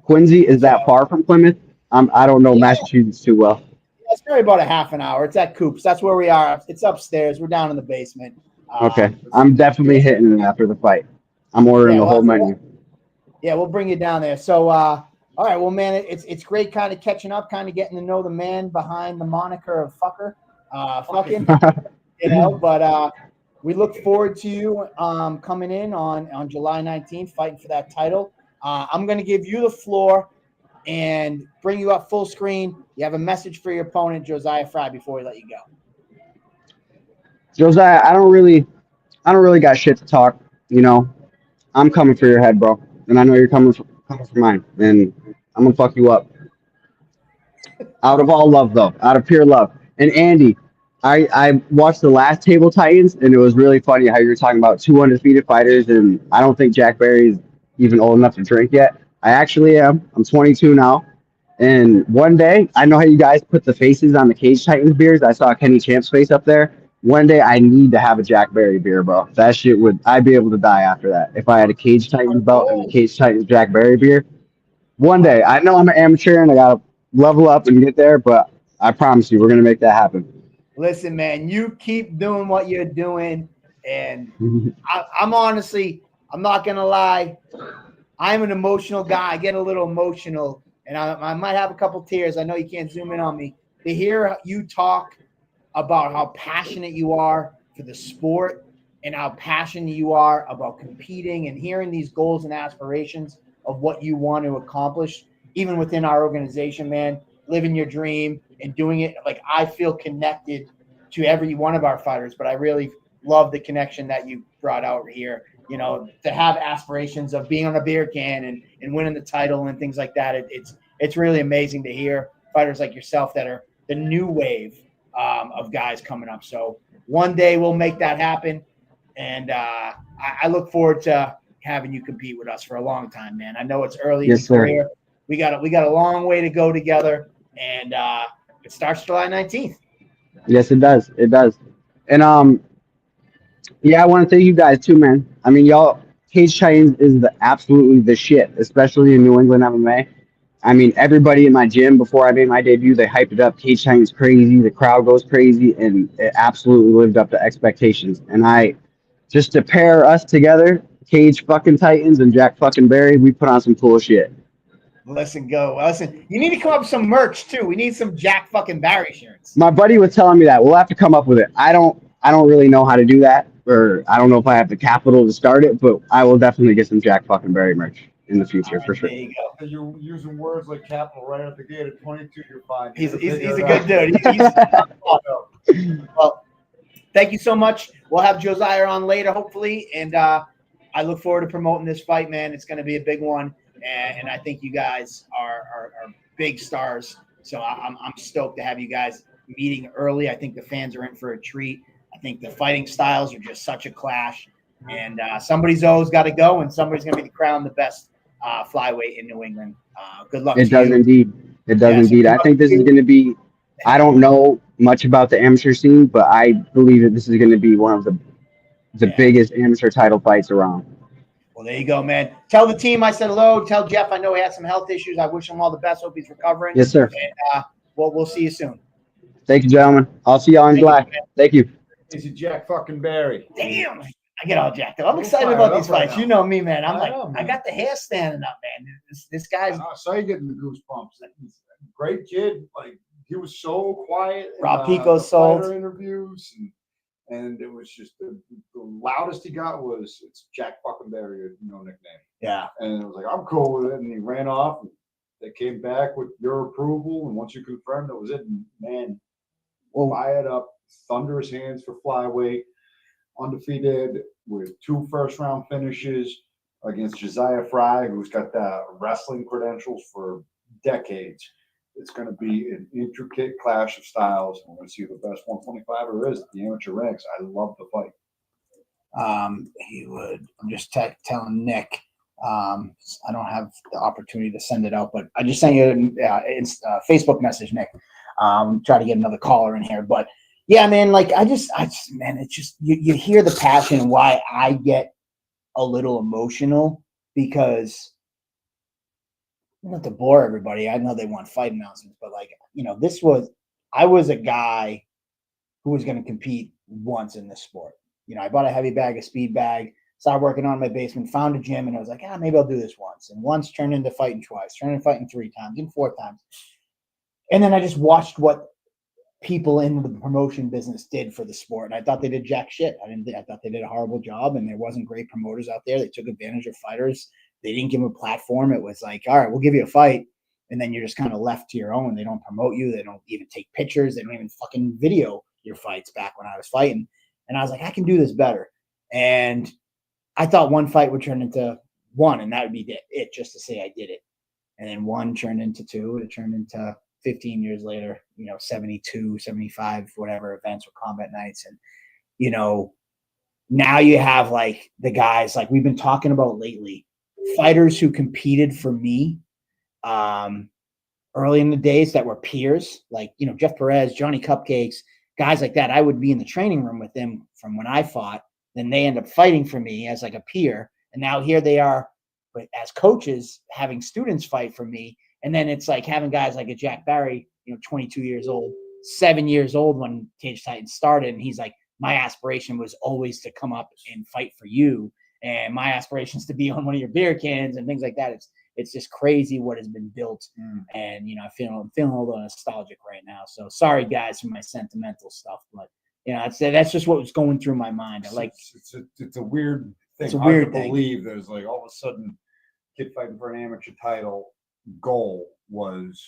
Quincy, is that far from Plymouth? I don't know Massachusetts too well. It's probably about a half an hour. It's at Coops. That's where we are. It's upstairs. We're down in the basement. Okay. I'm definitely hitting it after the fight. I'm ordering the whole menu. Yeah, we'll bring you down there. So, all right. Well, man, it's great kind of catching up, kind of getting to know the man behind the moniker of fucker. Fucking, but we look forward to you coming in on July 19th, fighting for that title. I'm going to give you the floor and bring you up full screen. You have a message for your opponent, Joziah Fry, before we let you go. Joziah, I don't really got shit to talk. You know, I'm coming for your head, bro, and I know you're coming for mine, and I'm gonna fuck you up. Out of all love, though, out of pure love. And Andy, I watched the last Table Titans, and it was really funny how you were talking about two undefeated fighters, and I don't think Jack Barry's even old enough to drink yet. I actually am. I'm 22 now. And one day, I know how you guys put the faces on the Cage Titans beers. I saw Kenny Champ's face up there. One day, I need to have a Jack Barry beer, bro. That shit I'd be able to die after that. If I had a Cage Titans belt and a Cage Titans Jack Barry beer. One day, I know I'm an amateur and I got to level up and get there, but I promise you, we're going to make that happen. Listen, man, you keep doing what you're doing. And I'm honestly, I'm not going to lie. I'm an emotional guy. I get a little emotional, and I might have a couple tears. I know you can't zoom in on me. To hear you talk about how passionate you are for the sport and how passionate you are about competing and hearing these goals and aspirations of what you want to accomplish, even within our organization, man, living your dream and doing it. Like, I feel connected to every one of our fighters, but I really love the connection that you brought out here. You know, to have aspirations of being on a beer can and winning the title and things like that. It's really amazing to hear fighters like yourself that are the new wave of guys coming up. So one day we'll make that happen. And I look forward to having you compete with us for a long time, man. I know it's early in your career. We got a long way to go together, and it starts July 19th. Yes, it does. It does. And yeah, I want to thank you guys too, man. I mean, y'all, Cage Titans is absolutely the shit, especially in New England MMA. I mean, everybody in my gym before I made my debut, they hyped it up. Cage Titans crazy, the crowd goes crazy, and it absolutely lived up to expectations. And just to pair us together, Cage fucking Titans and Jack fucking Barry, we put on some cool shit. Listen, you need to come up with some merch too. We need some Jack fucking Barry shirts. My buddy was telling me that we'll have to come up with it. I don't really know how to do that, or I don't know if I have the capital to start it, but I will definitely get some Jack fucking Barry merch in the future for sure. There you go. You're using words like capital right at the gate at 22. You're fine. He's a good dude. Well, thank you so much. We'll have Joziah on later, hopefully, and I look forward to promoting this fight, man. It's going to be a big one, and I think you guys are big stars. So I'm stoked to have you guys meeting early. I think the fans are in for a treat. I think the fighting styles are just such a clash, and somebody's always got to go, and somebody's going to be crowned the best flyweight in New England. Good luck It to does you. indeed. It does Yeah, so indeed. good I luck think this to is you. going to be. I don't know much about the amateur scene, but I believe that this is going to be one of the Yeah. biggest amateur title fights around. Well, there you go, man. Tell the team I said hello. Tell Jeff I know he had some health issues. I wish him all the best. Hope he's recovering. Yes, sir. And we'll see you soon. Thank you, gentlemen. I'll see y'all in July. Thank you. Is it Jack fucking Barry? Damn. I get all jacked up. I'm We're excited fired about up these right fights. now. You know me, man. I'm I like, know, I man. got the hair standing up, man. This guy's I saw you getting the goosebumps. He's a great kid. Like he was so quiet. In, Rob Pico's the sold. fighter interviews, and it was just the loudest he got was it's Jack fucking Barry, nickname. yeah. And it was like I'm cool with it, and he ran off. And they came back with your approval, and once you confirmed, that was it. And man, fired up, thunderous hands for flyweight, undefeated with 2 first-round finishes against Joziah Fry, who's got the wrestling credentials for decades. It's going to be an intricate clash of styles. I'm going to see who the best 125er is at the amateur ranks. I love the fight. He would. I'm just telling Nick. I don't have the opportunity to send it out, but I just sent you a Facebook message, Nick. Try to get another caller in here, but yeah, man. Like man, it's just you hear the passion. Why I get a little emotional because not to bore everybody. I know they want fight announcements, but like I was a guy who was going to compete once in this sport. I bought a heavy bag, a speed bag, started working on my basement, found a gym, and I was like, maybe I'll do this once. And once turned into fighting twice, turned into fighting 3 times, and 4 times. And then I just watched what people in the promotion business did for the sport. And I thought they did jack shit. I thought they did a horrible job, and there wasn't great promoters out there. They took advantage of fighters. They didn't give them a platform. It was like, all right, we'll give you a fight. And then you're just kind of left to your own. They don't promote you. They don't even take pictures. They don't even fucking video your fights back when I was fighting. And I was like, I can do this better. And I thought one fight would turn into 1, and that would be it, just to say I did it. And then 1 turned into 2. It turned into 15 years later, 72, 75, whatever events with combat nights. And, now you have like the guys like we've been talking about lately, fighters who competed for me early in the days that were peers, like, Jeff Perez, Johnny Cupcakes, guys like that. I would be in the training room with them from when I fought. Then they end up fighting for me as like a peer. And now here they are, but as coaches having students fight for me. And then it's like having guys like a Jack Barry, 22 years old, 7 years old when Cage Titans started. And he's like, my aspiration was always to come up and fight for you. And my aspiration is to be on one of your beer cans and things like that. It's just crazy what has been built. And, I'm feeling a little nostalgic right now. So sorry, guys, for my sentimental stuff. But, that's just what was going through my mind. It's a weird thing. It's a weird thing. Believe there's like all of a sudden kid fighting for an amateur title goal was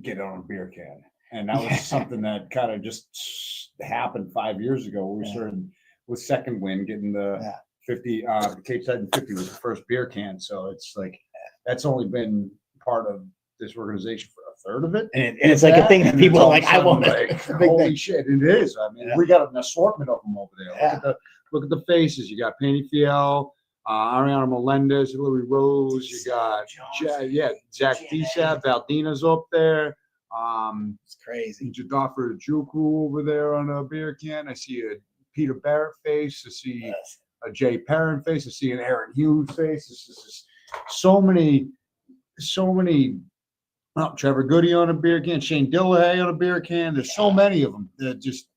get on a beer can. And that was something that kind of just happened 5 years ago. We started with Second Win getting the 50, Cape Titan 50 was the first beer can. So it's like, that's only been part of this organization for a third of it. And it's like a thing that people are like, I want like, holy shit, it is. I mean, we got an assortment of them over there. Look at the faces. You got Penny Fiel, Ariana Melendez, Louis Rose. You got Zach Tisab, Valdina's up there. It's crazy. Jadaffer Juku over there on a beer can. I see a Peter Barrett face. I see a Jay Perrin face. I see an Aaron Hughes face. This is just so many. Oh, Trevor Goody on a beer can. Shane Dillahay on a beer can. There's so many of them that just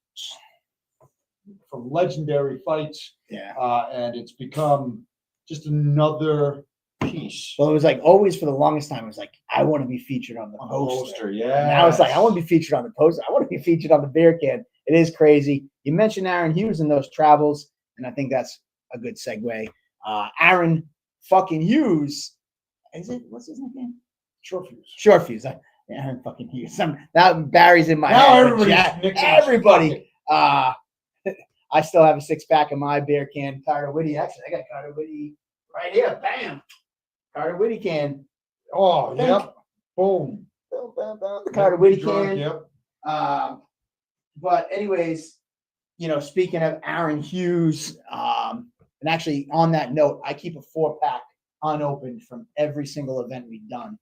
from legendary fights. And it's become just another piece. Well, it was like always for the longest time. It was like, I want to be featured on the poster. Yeah. Now it's like, I want to be featured on the poster. I want to be featured on the beer can. It is crazy. You mentioned Aaron Hughes and those travels, and I think that's a good segue. Aaron fucking Hughes. What's his name? Short Fuse. Aaron fucking Hughes. That Barry's in my head. Everybody. I still have a 6-pack of my beer can. Carter Whitty. Actually, I got Carter Whitty right here. Bam. Carter Whitty can. Oh, yep. Boom. The Carter Whitty can. Yep. But anyways, speaking of Aaron Hughes, and actually on that note, I keep a 4-pack unopened from every single event we've done,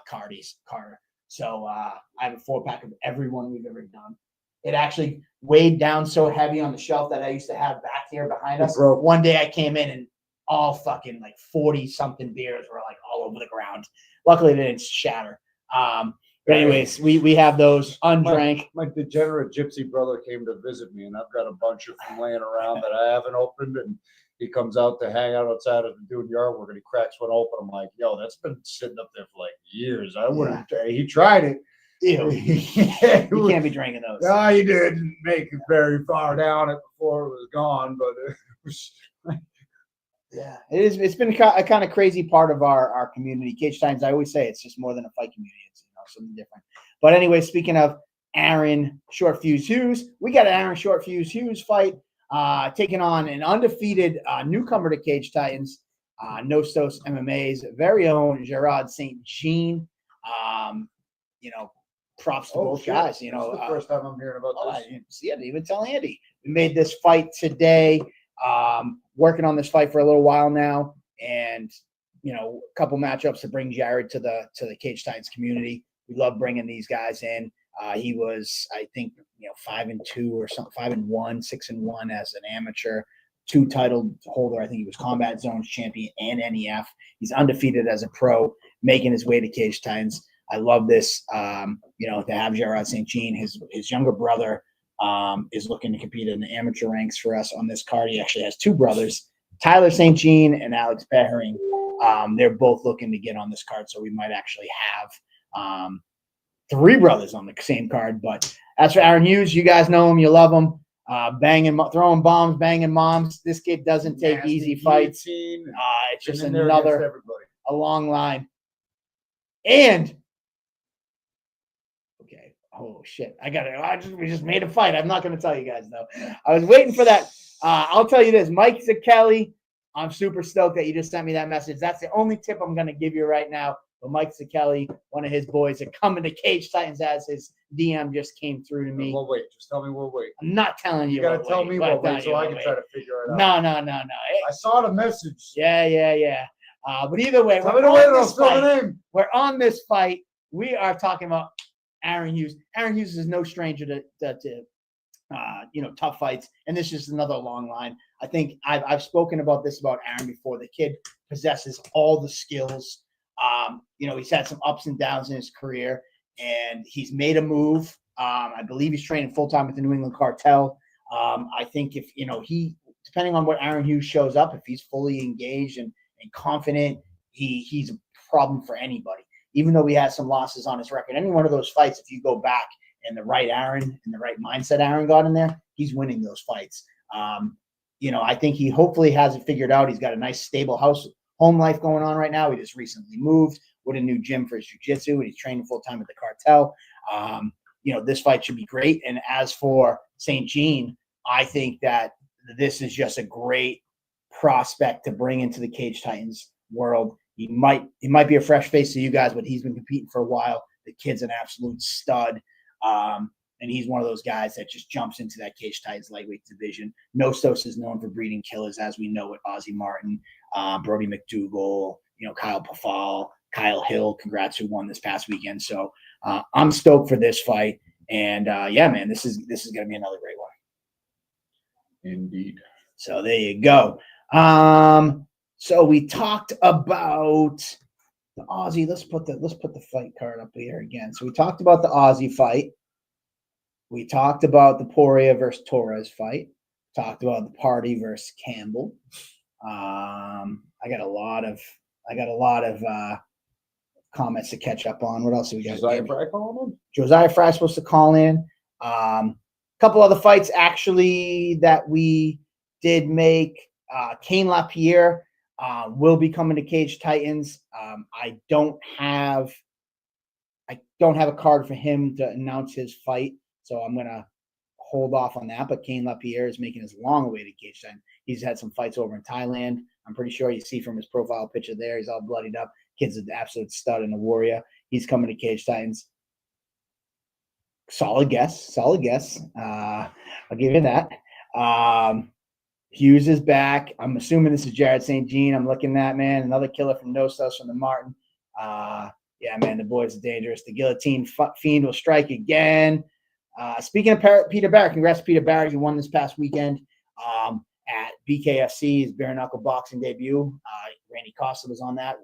Carter. So I have a 4-pack of everyone we've ever done. It actually weighed down so heavy on the shelf that I used to have back here behind us. One day I came in and all fucking like 40-something beers were like all over the ground. Luckily, they didn't shatter. But anyways, we have those undrank. My degenerate gypsy brother came to visit me, and I've got a bunch of them laying around that I haven't opened. And he comes out to hang out outside of doing yard work, and he cracks one open. I'm like, yo, that's been sitting up there for like years. I wouldn't. He tried it. Ew. You can't be drinking those. No, he didn't make it very far down it before it was gone, but it was. Yeah, it is. It's been a kind of crazy part of our community. Cage Titans, I always say, it's just more than a fight community. It's something different. But anyway, speaking of Aaron Short Fuse Hughes, we got an Aaron Short Fuse Hughes fight taking on an undefeated newcomer to Cage Titans, Nostos MMA's very own Gerard St. Jean. Props to both guys. This is the first time I'm hearing about this. I didn't even tell Andy. We made this fight today. Working on this fight for a little while now, and a couple matchups to bring Jared to the Cage Titans community. We love bringing these guys in. He was, I think, 5-2 or something, 5-1, 6-1 as an amateur, 2 title holder. I think he was Combat Zones champion and NEF. He's undefeated as a pro, making his way to Cage Titans. I love this. To have Gerard St. Jean, his younger brother, is looking to compete in the amateur ranks for us on this card. He actually has 2 brothers, Tyler St. Jean and Alex Behring. They're both looking to get on this card, so we might actually have 3 brothers on the same card. But as for Aaron Hughes, you guys know him, you love him, throwing bombs, banging moms. This kid doesn't take easy fights. It's just a long line. And oh shit! We just made a fight. I'm not going to tell you guys though. I was waiting for that. I'll tell you this, Mike Zakelli. I'm super stoked that you just sent me that message. That's the only tip I'm going to give you right now. But Mike Zakelli, one of his boys, are coming to Cage Titans as his DM just came through to me. We'll wait. Just tell me we'll wait. I'm not telling you. You got to tell me we'll wait so I can try to figure it out. No. I saw the message. Yeah. But either way, we're on this fight. We are talking about Aaron Hughes. Aaron Hughes is no stranger to tough fights, and this is another long line. I think I've spoken about this about Aaron before. The kid possesses all the skills. He's had some ups and downs in his career, and he's made a move. I believe he's training full time with the New England Cartel. I think if depending on what Aaron Hughes shows up, if he's fully engaged and confident, he's a problem for anybody. Even though he has some losses on his record, any one of those fights, if you go back and the right Aaron and the right mindset Aaron got in there, he's winning those fights. I think he hopefully has it figured out. He's got a nice, stable home life going on right now. He just recently moved with a new gym for his jiu-jitsu, and he's training full-time with the Cartel. This fight should be great. And as for St. Jean, I think that this is just a great prospect to bring into the Cage Titans world. He might be a fresh face to you guys, but he's been competing for a while. The kid's an absolute stud. And he's one of those guys that just jumps into that Cage Titans lightweight division. Nostos is known for breeding killers, as we know, with Ozzie Martin, Brody McDougal, Kyle Pafal, Kyle Hill. Congrats, who won this past weekend. So I'm stoked for this fight. And man, this is going to be another great one. Indeed. So there you go. So we talked about the Aussie. Let's put the fight card up here again. So we talked about the Aussie fight. We talked about the Poirier versus Torres fight. Talked about the Party versus Campbell. I got a lot of comments to catch up on. What else do we got? Joziah Fry calling in? Joziah Fry supposed to call in. A couple other fights actually that we did make. Cain LaPierre will be coming to Cage Titans. I don't have a card for him to announce his fight, so I'm gonna hold off on that. But Cain LaPierre is making his long way to Cage Titans. He's had some fights over in Thailand. I'm pretty sure you see from his profile picture there, he's all bloodied up. Kid's an absolute stud and a warrior. He's coming to Cage Titans. Solid guess. I'll give you that. Hughes is back. I'm assuming this is Jared St. Jean. I'm looking at, man, another killer from Nostos from the Martin. Yeah, man, the boys are dangerous. The guillotine fiend will strike again. Speaking of Peter Barrett, congrats to Peter Barrett. He won this past weekend at BKFC, his bare knuckle boxing debut. Randy Costa was on that.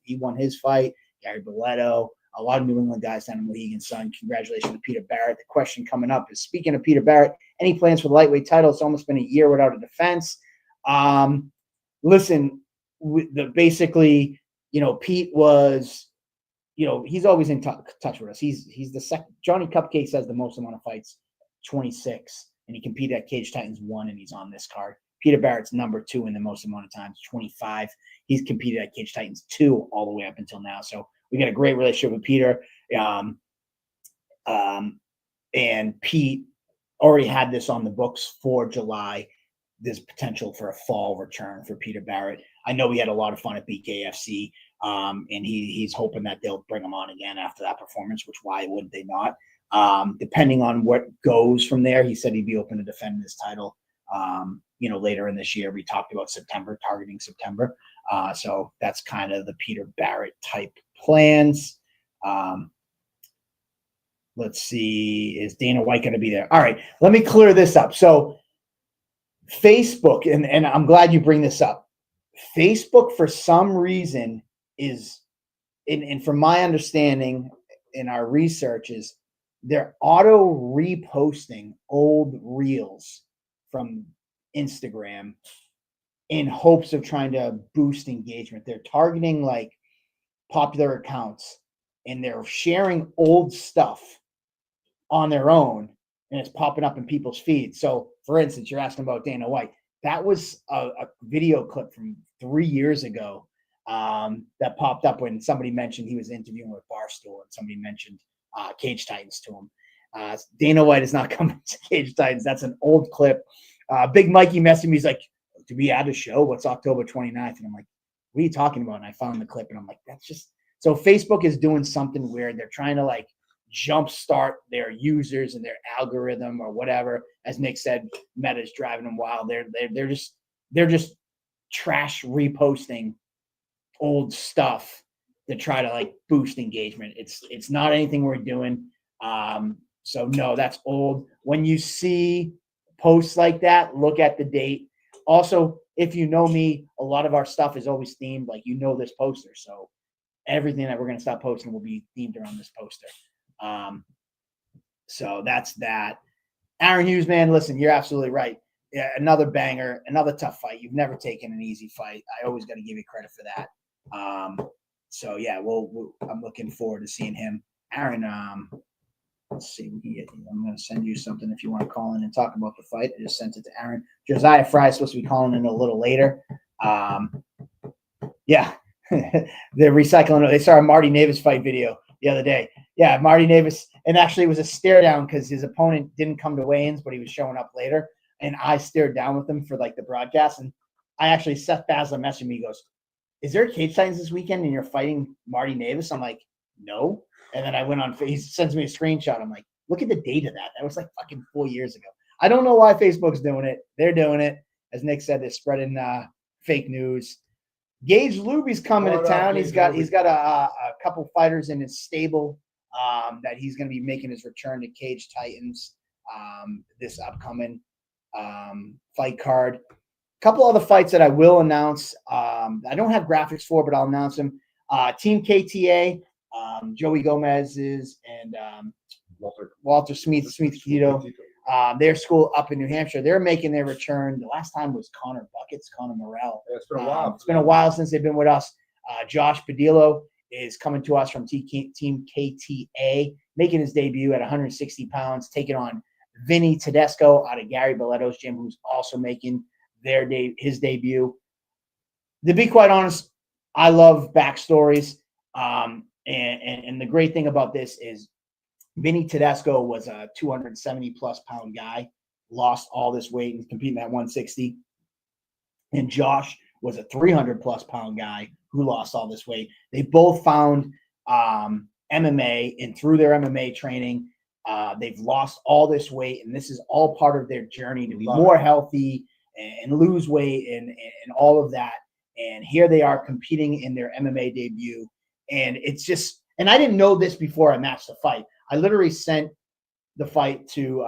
He won his fight. Gary Boletto, a lot of New England guys down in Mohegan Sun. Congratulations to Peter Barrett. The question coming up is, speaking of Peter Barrett, any plans for the lightweight title? It's almost been a year without a defense. Listen, basically, Pete was, he's always in touch with us. He's the second. Johnny Cupcakes has the most amount of fights, 26, and he competed at Cage Titans 1, and he's on this card. Peter Barrett's number 2 in the most amount of times, 25. He's competed at Cage Titans 2 all the way up until now. So we got a great relationship with Peter. And Pete already had this on the books for July. There's potential for a fall return for Peter Barrett. I know he had a lot of fun at BKFC, and he's hoping that they'll bring him on again after that performance, which why would they not? Depending on what goes from there, he said he'd be open to defending his title, later in this year. We talked about September, targeting September. So that's kind of the Peter Barrett type plans. Let's see, is Dana White going to be there? All right, let me clear this up. So Facebook, and I'm glad you bring this up. Facebook, for some reason, is, and from my understanding in our research, is they're auto reposting old reels from Instagram in hopes of trying to boost engagement. They're targeting like popular accounts, and they're sharing old stuff on their own, and it's popping up in people's feeds. So, for instance, you're asking about Dana White. That was a video clip from 3 years ago that popped up when somebody mentioned he was interviewing with Barstool, and somebody mentioned Cage Titans to him. Dana White is not coming to Cage Titans. That's an old clip. Big Mikey messaged me. He's like, "Do we add a show? What's October 29th?" And I'm like, "What are you talking about?" And I found the clip, and I'm like, that's just... So Facebook is doing something weird. They're trying to like jumpstart their users and their algorithm or whatever. As Nick said, Meta's driving them wild. They're just trash reposting old stuff to try to like boost engagement. It's not anything we're doing. So no, that's old. When you see posts like that, look at the date. Also, if you know me, a lot of our stuff is always themed, like this poster. So everything that we're going to stop posting will be themed around this poster. So that's that. Aaron Hughes, man, listen, you're absolutely right. Yeah, another banger, another tough fight. You've never taken an easy fight. I always got to give you credit for that. So yeah, I'm looking forward to seeing him. Aaron, let's see. I'm going to send you something if you want to call in and talk about the fight. I just sent it to Aaron. Joziah Fry is supposed to be calling in a little later. Yeah, they're recycling. They saw a Marty Navis fight video the other day. Yeah, Marty Navis, and actually it was a stare down because his opponent didn't come to weigh-ins, but he was showing up later, and I stared down with him for like the broadcast. And I actually, Seth Basler messaged me. He goes, "Is there Cage Titans this weekend and you're fighting Marty Navis?" I'm like, "No." And then I went on. He sends me a screenshot. I'm like, "Look at the date of that. That was like fucking 4 years ago." I don't know why Facebook's doing it. They're doing it. As Nick said, they're spreading fake news. Gage Luby's coming to town. He's got a couple fighters in his stable that he's going to be making his return to Cage Titans this upcoming fight card. A couple other fights that I will announce. I don't have graphics for, but I'll announce them. Team KTA, Joey Gomez's and Walter Smith-Quito. Their school up in New Hampshire. They're making their return. The last time was Connor Morrell. Yeah, it's been a while. It's been a while since they've been with us. Josh Padillo is coming to us from Team KTA, making his debut at 160 pounds, taking on Vinny Tedesco out of Gary Boletto's gym, who's also making his debut. To be quite honest, I love backstories. And the great thing about this is Vinny Tedesco was a 270-plus pound guy, lost all this weight and competing at 160. And Josh was a 300-plus pound guy who lost all this weight. They both found MMA, and through their MMA training, They've lost all this weight, and this is all part of their journey to be Love more it. healthy and lose weight and all of that. And here they are competing in their MMA debut. And it's just, and I didn't know this before I matched the fight. I literally sent the fight to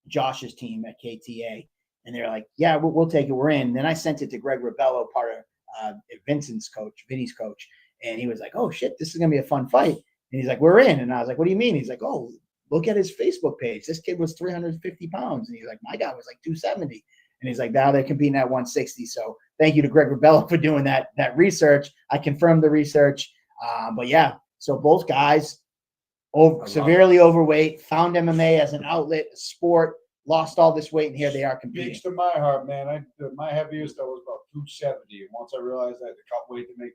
Josh's team at KTA, and they're like, yeah, we'll take it. We're in. Then I sent it to Greg Rebello, part of Vinny's coach. And he was like, oh shit, this is going to be a fun fight. And he's like, we're in. And I was like, what do you mean? He's like, oh, look at his Facebook page. This kid was 350 pounds. And he's like, my guy was like 270. And he's like, now they're competing at 160. So thank you to Greg Rebello for doing that research. I confirmed the research. But yeah, so both guys severely overweight, found MMA as an outlet, a sport, lost all this weight, and here they are competing. Speaks to my heart, man. My heaviest, I was about 270. And once I realized I had to cut weight to make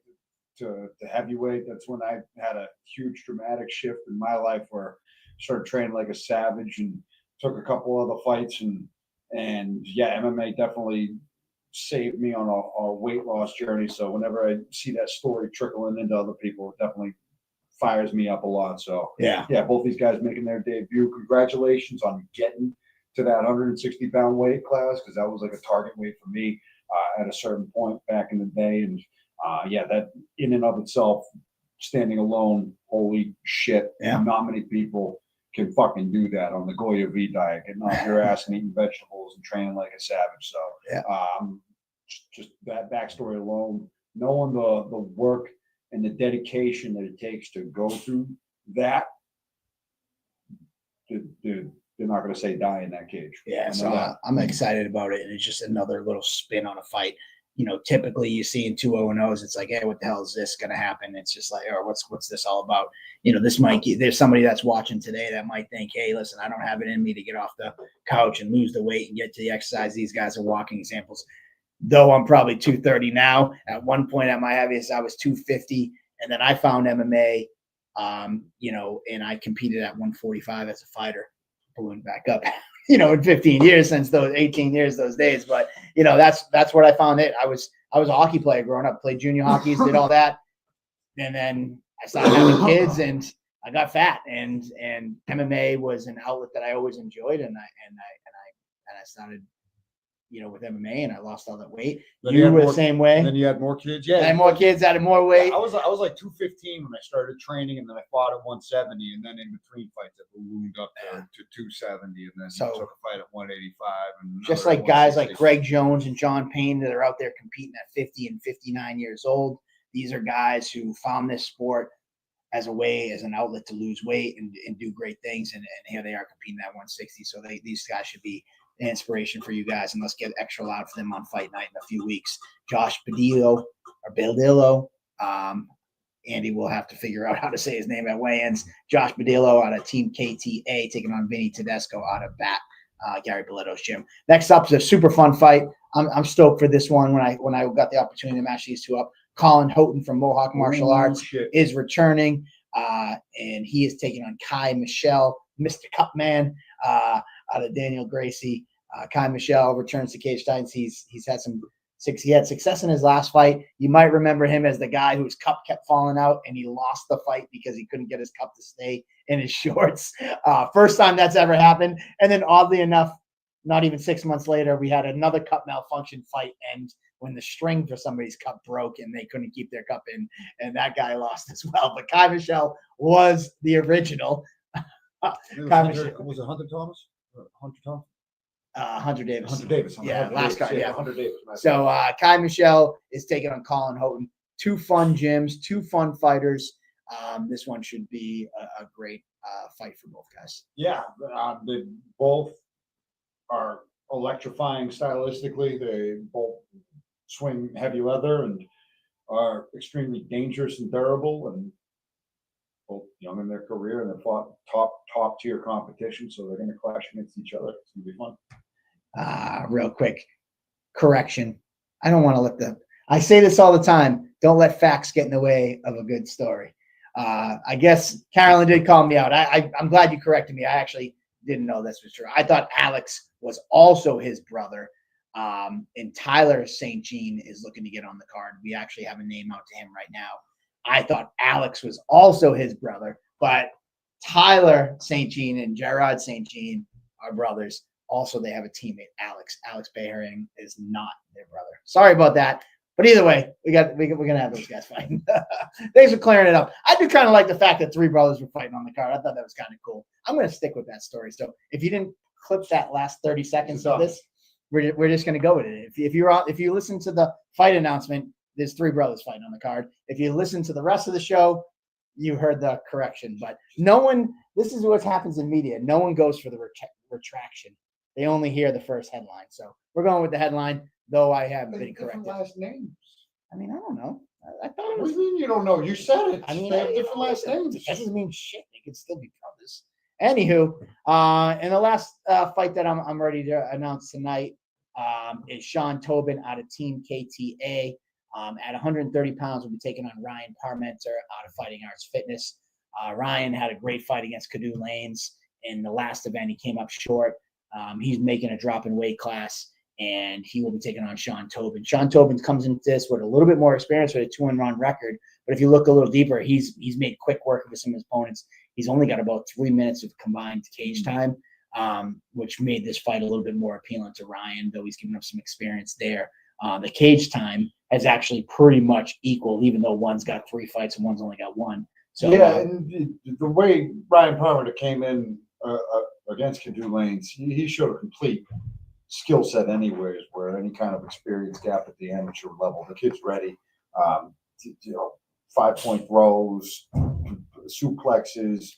to heavyweight, that's when I had a huge dramatic shift in my life where I started training like a savage and took a couple other fights. And yeah, MMA definitely saved me on a weight loss journey. So whenever I see that story trickling into other people, it definitely fires me up a lot. So yeah, both these guys making their debut. Congratulations on getting to that 160-pound weight class, because that was like a target weight for me at a certain point back in the day. And that in and of itself, standing alone, holy shit, not many people can fucking do that on the Goya V diet, getting off your ass and eating vegetables and training like a savage. So just that backstory alone, knowing the work and the dedication that it takes to go through that, they're not going to say die in that cage. Yeah, so I'm excited about it, and it's just another little spin on a fight. You know, typically you see in 2 0-0s, it's like, hey, what the hell is this going to happen? It's just like, or what's this all about? You know, there's somebody that's watching today that might think, hey, listen, I don't have it in me to get off the couch and lose the weight and get to the exercise. These guys are walking examples. Though I'm probably 230 now. At one point at my heaviest, I was 250, and then I found MMA, and I competed at 145 as a fighter, ballooned back up. In 15 years since those 18 years, those days. But, that's what I found it. I was a hockey player growing up, played junior hockey, did all that. And then I started having kids and I got fat, and MMA was an outlet that I always enjoyed. And I started, with MMA, and I lost all that weight. You were the same way. And then you had more kids. Yeah. I had more kids, added more weight. I was like 215 when I started training, and then I fought at 170, and then in between fights I ballooned up to 270, and then took a fight at 185. And just like guys like Greg Jones and John Payne that are out there competing at 50 and 59 years old. These are guys who found this sport as an outlet to lose weight and do great things. And here they are competing at 160. So these guys should be an inspiration for you guys, and let's get extra loud for them on fight night in a few weeks. Josh Padillo or Bildillo. Andy will have to figure out how to say his name at weigh-ins. Josh Padillo out of Team KTA taking on Vinny Tedesco out of Gary Boletto's gym. Next up is a super fun fight. I'm stoked for this one. When I got the opportunity to match these two up, Colin Houghton from Mohawk Martial Arts is returning, and he is taking on Kai Michelle, Mr. Cupman, out of Daniel Gracie. Kai Michelle returns to Cage Titans. He had success in his last fight. You might remember him as the guy whose cup kept falling out, and he lost the fight because he couldn't get his cup to stay in his shorts. First time that's ever happened. And then oddly enough, not even 6 months later, we had another cup malfunction fight end when the string for somebody's cup broke and they couldn't keep their cup in, and that guy lost as well. But Kai Michelle was the original. Was it Hunter Thomas? Hunter Thomas? Hunter Davis. Hunter Davis. Yeah, last card. Yeah, Hunter Davis. So Kai Michelle is taking on Colin Houghton. 2 fun gyms, 2 fun fighters. This one should be a great fight for both guys. Yeah, they both are electrifying stylistically. They both swing heavy leather and are extremely dangerous and durable, and both young in their career, and they fought top tier competition, so they're going to clash against each other. It's going to be fun. Real quick correction. I don't want to I say this all the time. Don't let facts get in the way of a good story. I guess Carolyn did call me out. I'm glad you corrected me. I actually didn't know this was true. I thought Alex was also his brother. And Tyler St. Jean is looking to get on the card. We actually have a name out to him right now. I thought Alex was also his brother, but Tyler St. Jean and Gerard St. Jean are brothers. Also, they have a teammate, Alex. Alex Behring is not their brother. Sorry about that. But either way, we're gonna have those guys fighting. Thanks for clearing it up. I do kind of like the fact that 3 brothers were fighting on the card. I thought that was kind of cool. I'm gonna stick with that story. So if you didn't clip that last 30 seconds of this, we're just gonna go with it. If you listen to the fight announcement, there's 3 brothers fighting on the card. If you listen to the rest of the show, you heard the correction. But no one. This is what happens in media. No one goes for the retraction. They only hear the first headline. So we're going with the headline. Though I have been corrected. Last names. I mean, I don't know. I thought it What was. do you mean you don't know? You said it. I mean, they have different last names. It doesn't mean shit. They could still be brothers. Anywho, and the last fight that I'm ready to announce tonight is Sean Tobin out of Team KTA. At 130 pounds, will be taking on Ryan Parmenter out of Fighting Arts Fitness. Ryan had a great fight against Kadu Lanes in the last event. He came up short. He's making a drop in weight class. And he will be taking on Sean Tobin. Sean Tobin comes into this with a little bit more experience with a 2-1 record. But if you look a little deeper, he's made quick work with some of his opponents. He's only got about 3 minutes of combined cage time, which made this fight a little bit more appealing to Ryan, though he's given up some experience there. The cage time has actually pretty much equal, even though one's got 3 fights and one's only got 1. So yeah, and the way Ryan Parmenter came in against Kadu Lanes, he showed a complete skill set anyways, where any kind of experience gap at the amateur level, the kid's ready. 5-point throws, suplexes,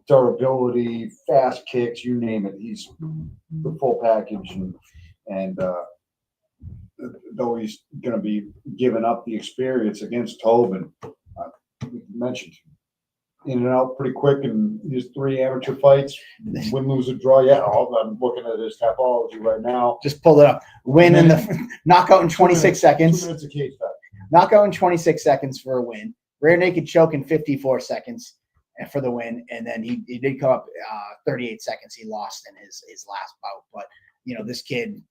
durability, fast kicks, you name it. He's the full package, and though he's going to be giving up the experience against Tobin, you mentioned in and out pretty quick in his 3 amateur fights, win, lose, or draw. Yeah, I'm looking at his Tapology right now. Just pulled it up. Win in the knockout in 26 seconds. 2 minutes of cage time. Knockout in 26 seconds for a win. Rear naked choke in 54 seconds for the win. And then he did come up 38 seconds. He lost in his last bout. But, this kid,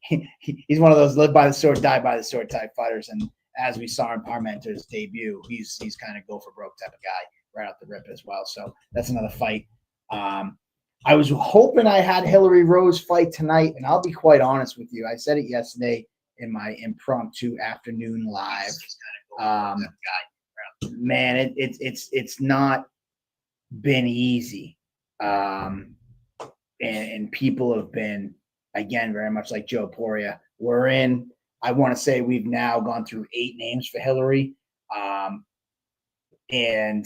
he's one of those live by the sword, die by the sword type fighters. And as we saw in Parmenter's debut, he's kind of go for broke type of guy right out the rip as well. So that's another fight. I was hoping I had Hillary Rose fight tonight, and I'll be quite honest with you. I said it yesterday in my impromptu afternoon live. Man, it's not been easy, and people have been, again, very much like Joe Poria. I want to say we've now gone through 8 names for Hillary. And,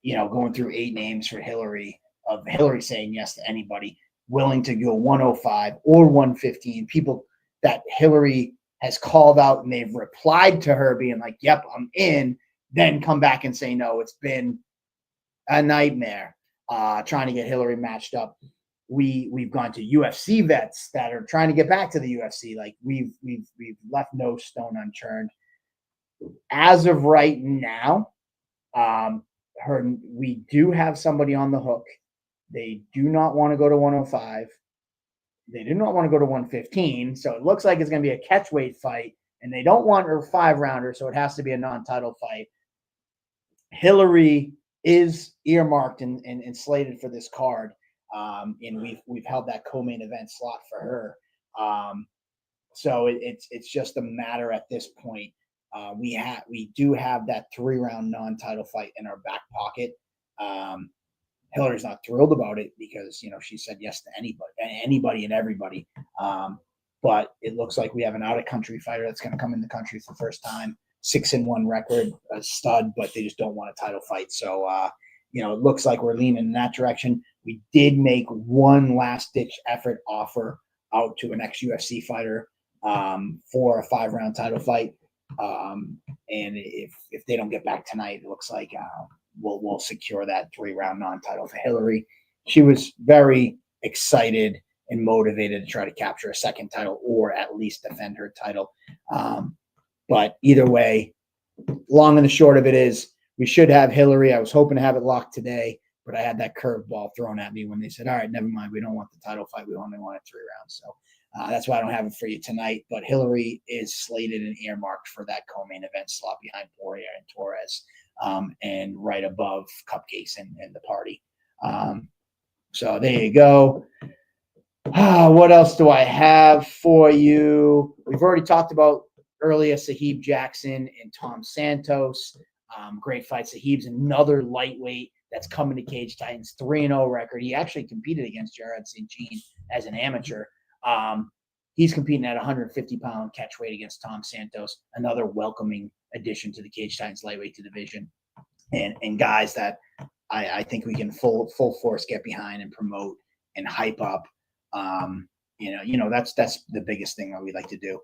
going through 8 names for Hillary, of Hillary saying yes to anybody, willing to go 105 or 115. People that Hillary has called out and they've replied to her being like, yep, I'm in, then come back and say no. It's been a nightmare trying to get Hillary matched up. We've gone to UFC vets that are trying to get back to the UFC. Like we've left no stone unturned. As of right now, we do have somebody on the hook. They do not want to go to 105. They do not want to go to 115. So it looks like it's going to be a catchweight fight, and they don't want a 5-rounder, so it has to be a non-title fight. Hillary is earmarked and slated for this card. And we've held that co-main event slot for her. So it's just a matter at this point. We do have that 3-round non-title fight in our back pocket. Hillary's not thrilled about it because she said yes to anybody and everybody. But it looks like we have an out-of-country fighter that's going to come in the country for the first time. 6-1 record, a stud, but they just don't want a title fight. So it looks like we're leaning in that direction. We did make one last-ditch effort offer out to an ex-UFC fighter for a 5-round title fight. And if they don't get back tonight, it looks like we'll secure that 3-round non-title for Hillary. She was very excited and motivated to try to capture a second title or at least defend her title. But either way, long and the short of it is we should have Hillary. I was hoping to have it locked today, but I had that curveball thrown at me when they said, all right, never mind. We don't want the title fight. We only want it 3 rounds. So that's why I don't have it for you tonight. But Hillary is slated and earmarked for that co-main event slot behind Poirier and Torres. and right above cupcakes and the party. So there you go. What else do I have for you? We've already talked about earlier Sahib Jackson and Tom Santos. Great fight. Sahib's another lightweight that's coming to Cage Titans, 3-0 record. He actually competed against Gerard St. Jean as an amateur. He's competing at 150-pound catch weight against Tom Santos, another welcoming addition to the Cage Titans lightweight division, and guys that I think we can full force get behind and promote and hype up. That's the biggest thing that we like to do.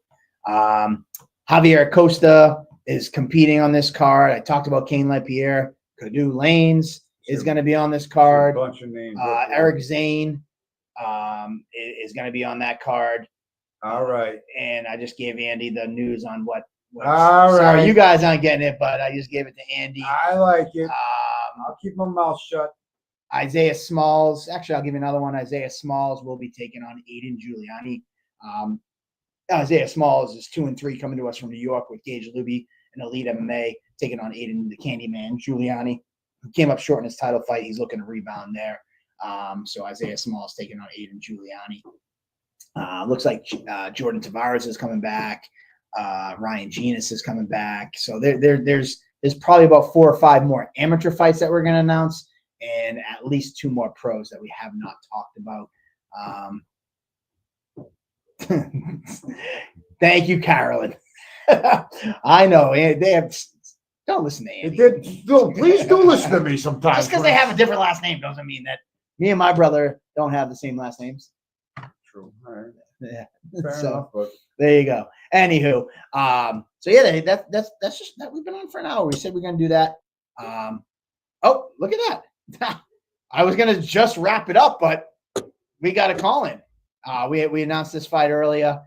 Javier Acosta is competing on this card. I talked about Cain LaPierre. Cadu Lanes is going to be on this card. A bunch of names. Eric Zane is going to be on that card. All right. And I just gave Andy the news on what. All right. Sorry, you guys aren't getting it, but I just gave it to Andy. I like it. I'll keep my mouth shut. Isaiah Smalls. Actually, I'll give you another one. Isaiah Smalls will be taking on Aiden Giuliani. Isaiah Smalls is 2-3 coming to us from New York with Gage Luby and Elite MMA taking on Aiden the Candyman Giuliani, who came up short in his title fight. He's looking to rebound there. So Isaiah Smalls taking on Aiden Giuliani. Looks like Jordan Tavares is coming back. Ryan Genus is coming back. So there's probably about 4 or 5 more amateur fights that we're going to announce, and at least 2 more pros that we have not talked about. Thank you, Carolyn. I know they have. Don't listen to Andy. Please do listen to me sometimes. Just because they have a different last name doesn't mean that me and my brother don't have the same last names. True. All right. Yeah. Fair So enough, but there you go. Anywho, so yeah, that's just that we've been on for an hour. We said we're gonna do that. Oh, look at that. I was gonna just wrap it up, but we got a call in. We announced this fight earlier.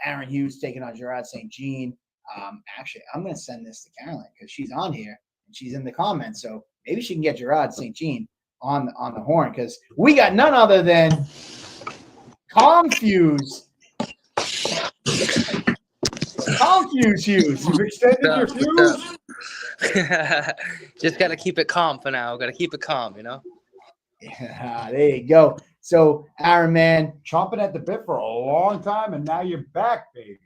Aaron Hughes taking on Gerard St. Jean. Actually, I'm going to send this to Carolyn because she's on here and she's in the comments. So maybe she can get Gerard St. Jean on the horn because we got none other than Confuse. Confuse Hughes. you've extended your fuse. Just got to keep it calm for now. Got to keep it calm, Yeah, there you go. So, Aaron, man, Chomping at the bit for a long time, and now you're back, baby.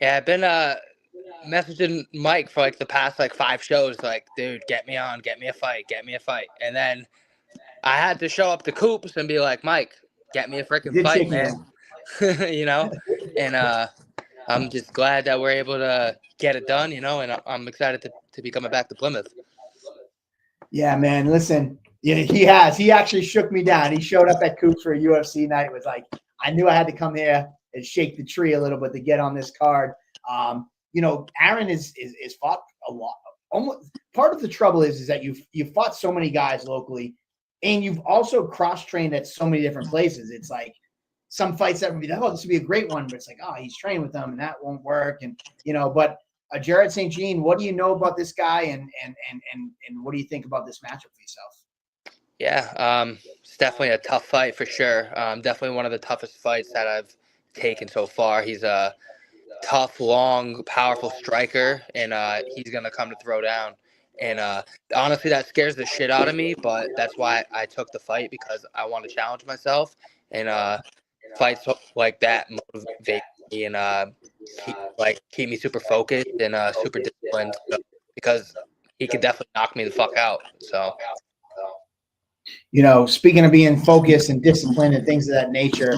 Yeah, I've been messaging Mike for like the past 5 shows. Like, dude, get me on, get me a fight. And then I had to show up to Coops and be like, Mike, get me a freaking fight, man. And I'm just glad that we're able to get it done, and I'm excited to be coming back to Plymouth. Yeah, man. Listen, yeah, he has. He actually shook me down. He showed up at Coops for a UFC night. It was like, I knew I had to come here and shake the tree a little bit to get on this card. Aaron is fought a lot. Almost part of the trouble is that you've fought so many guys locally, and you've also cross-trained at so many different places. It's like some fights that would be like, oh, this would be a great one, but it's like, oh, he's trained with them and that won't work. And but Gerard St. Jean, what do you know about this guy, and what do you think about this matchup for yourself? Yeah, it's definitely a tough fight for sure. Definitely one of the toughest fights that I've taken so far. He's a tough, long, powerful striker, and he's going to come to throw down. And honestly, that scares the shit out of me, but that's why I took the fight, because I want to challenge myself. And fights like that motivate me and keep me super focused and super disciplined, because he could definitely knock me the fuck out. So. Speaking of being focused and disciplined and things of that nature,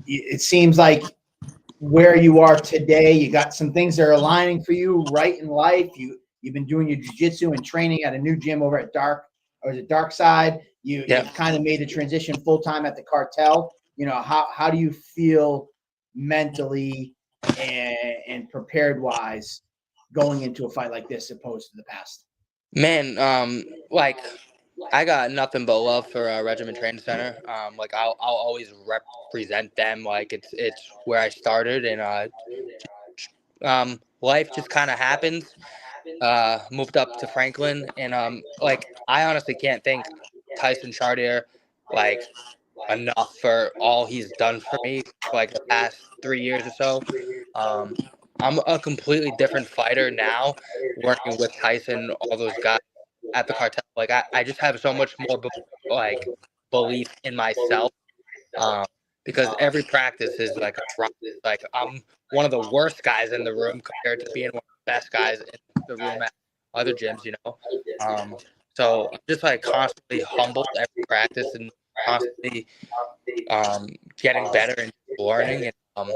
it seems like where you are today, you got some things that are aligning for you right in life. You've been doing your jiu-jitsu and training at a new gym over at Dark Side. You've kind of made the transition full-time at the Cartel. How do you feel mentally and prepared wise going into a fight like this opposed to the past? Man, I got nothing but love for Regiment Training Center. I'll always represent them. It's where I started, and life just kind of happens. Moved up to Franklin, and I honestly can't thank Tyson Chartier enough for all he's done for me for the past 3 years or so. I'm a completely different fighter now, working with Tyson, all those guys at the cartel. Like I just have so much more like belief in myself. Because every practice is like a drop. Like I'm one of the worst guys in the room compared to being one of the best guys in the room at other gyms, So I'm just like constantly humbled every practice and constantly getting better and learning. And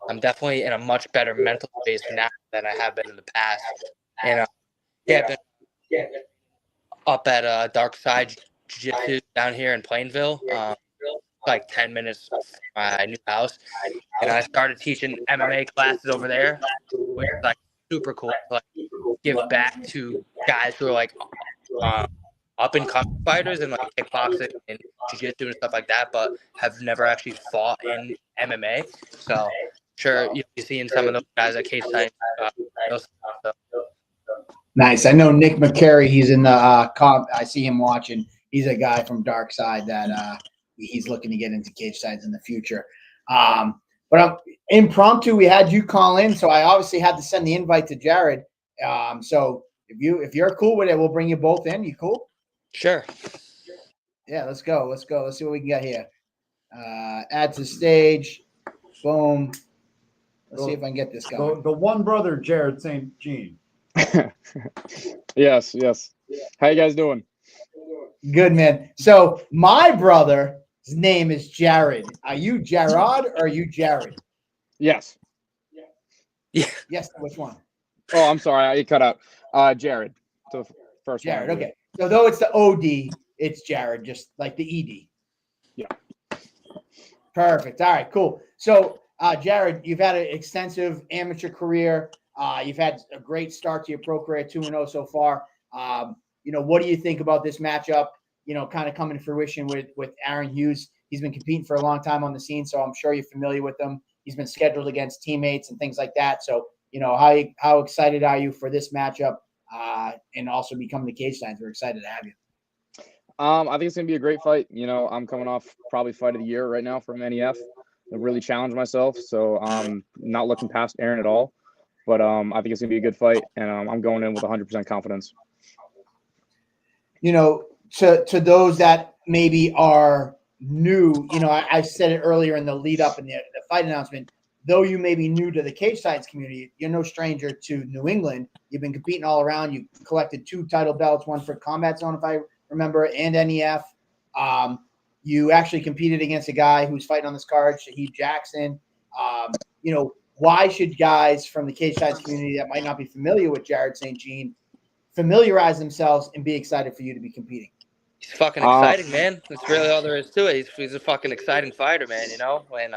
I'm definitely in a much better mental space now than I have been in the past. And yeah, I've been up at Dark Side Jiu-Jitsu down here in Plainville. Like 10 minutes from my new house, and I started teaching MMA classes over there, which is like super cool to like give back to guys who are like up and coming fighters and like kickboxing and jiu-jitsu and stuff like that, but have never actually fought in MMA. So sure, you're seeing some of those guys at Cage Time. Nice. I know Nick McCary. He's in the comp. I see him watching. He's a guy from Dark Side that he's looking to get into cage sides in the future. But impromptu, we had you call in, so I obviously had to send the invite to Jared. So if you're cool with it, we'll bring you both in. You cool? Sure. Yeah, let's go. Let's see what we can get here. Add to stage. Boom. Let's see if I can get this going. The one brother, Jared St. Jean. Yes. How you guys doing? Good, man. So my brother's name is Jared. Are you Jarrod or are you Jared? Yes. Yeah. Yes. Which one? Oh, I'm sorry. I cut out. Jared. So the first Jared. one. Okay. So though it's the OD, it's Jared, just like the ED. Yeah. Perfect. All right. Cool. So Jared, you've had an extensive amateur career. You've had a great start to your pro career, 2-0 so far. What do you think about this matchup? Kind of coming to fruition with Aaron Hughes. He's been competing for a long time on the scene, so I'm sure you're familiar with him. He's been scheduled against teammates and things like that. So, how excited are you for this matchup and also becoming the Cage Signs? We're excited to have you. I think it's gonna be a great fight. I'm coming off probably fight of the year right now from NEF. I really challenged myself, so I'm not looking past Aaron at all. But I think it's gonna be a good fight, and I'm going in with 100% confidence. To those that maybe are new, I said it earlier in the lead up in the fight announcement, though you may be new to the cage sides community, you're no stranger to New England. You've been competing all around. You collected 2 title belts, one for Combat Zone, if I remember, and NEF. You actually competed against a guy who's fighting on this card, Shaheed Jackson. Why should guys from the cage sides community that might not be familiar with Jared St. Jean familiarize themselves and be excited for you to be competing? He's fucking exciting, man. That's really all there is to it. He's a fucking exciting fighter, man. And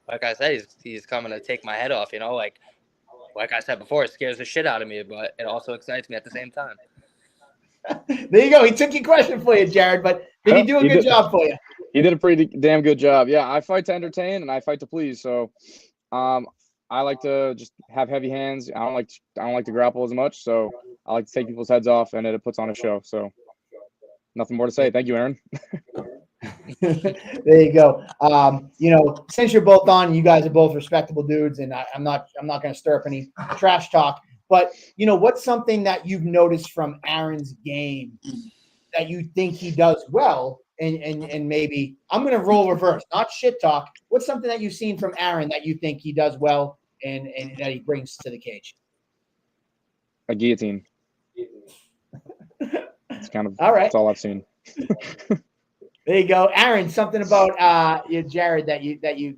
like I said, he's coming to take my head off. Like I said before, it scares the shit out of me, but it also excites me at the same time. There you go. He took your question for you, Jared. But did he do a good job for you? He did a pretty damn good job. Yeah, I fight to entertain and I fight to please. So, I like to just have heavy hands. I don't like to grapple as much. So I like to take people's heads off, and it puts on a show. So. Nothing more to say. Thank you, Aaron. There you go. Since you're both on, you guys are both respectable dudes, and I'm not going to stir up any trash talk. But what's something that you've noticed from Aaron's game that you think he does well, and maybe I'm going to roll reverse, not shit talk. What's something that you've seen from Aaron that you think he does well and that he brings to the cage? A guillotine. It's kind of all right. That's all I've seen. There you go, Aaron. Something about Jared that you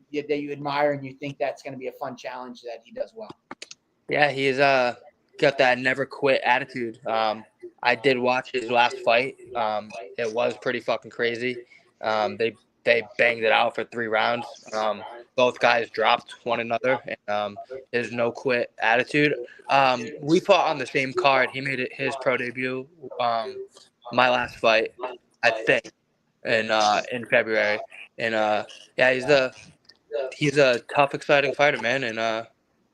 admire and you think that's going to be a fun challenge that he does well. Yeah, he's got that never quit attitude. I did watch his last fight. It was pretty fucking crazy. They banged it out for 3 rounds. Both guys dropped one another, and his no quit attitude. We fought on the same card. He made it his pro debut. My last fight, I think, in February. And yeah, he's a tough, exciting fighter, man. And I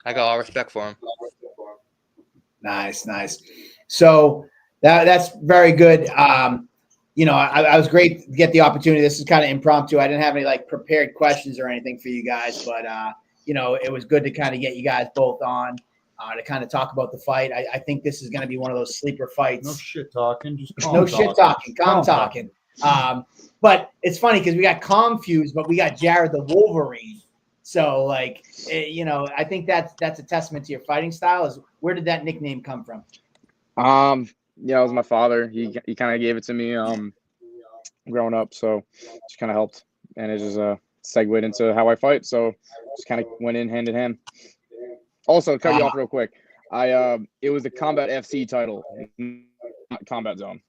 got all respect for him. Nice. So that's very good. I was great to get the opportunity. This is kind of impromptu. I didn't have any prepared questions or anything for you guys, but it was good to kind of get you guys both on to kind of talk about the fight. I think this is going to be one of those sleeper fights. No shit talking, just No shit talking, calm talking. But it's funny because we got Confused, but we got Jared the Wolverine. So, like, I think that's a testament to your fighting style. Is where did that nickname come from? It was my father. He kind of gave it to me growing up, so just kind of helped, and it just segued into how I fight. So just kind of went in hand in hand. Also, cut you off real quick. It was the Combat FC title, not Combat Zone.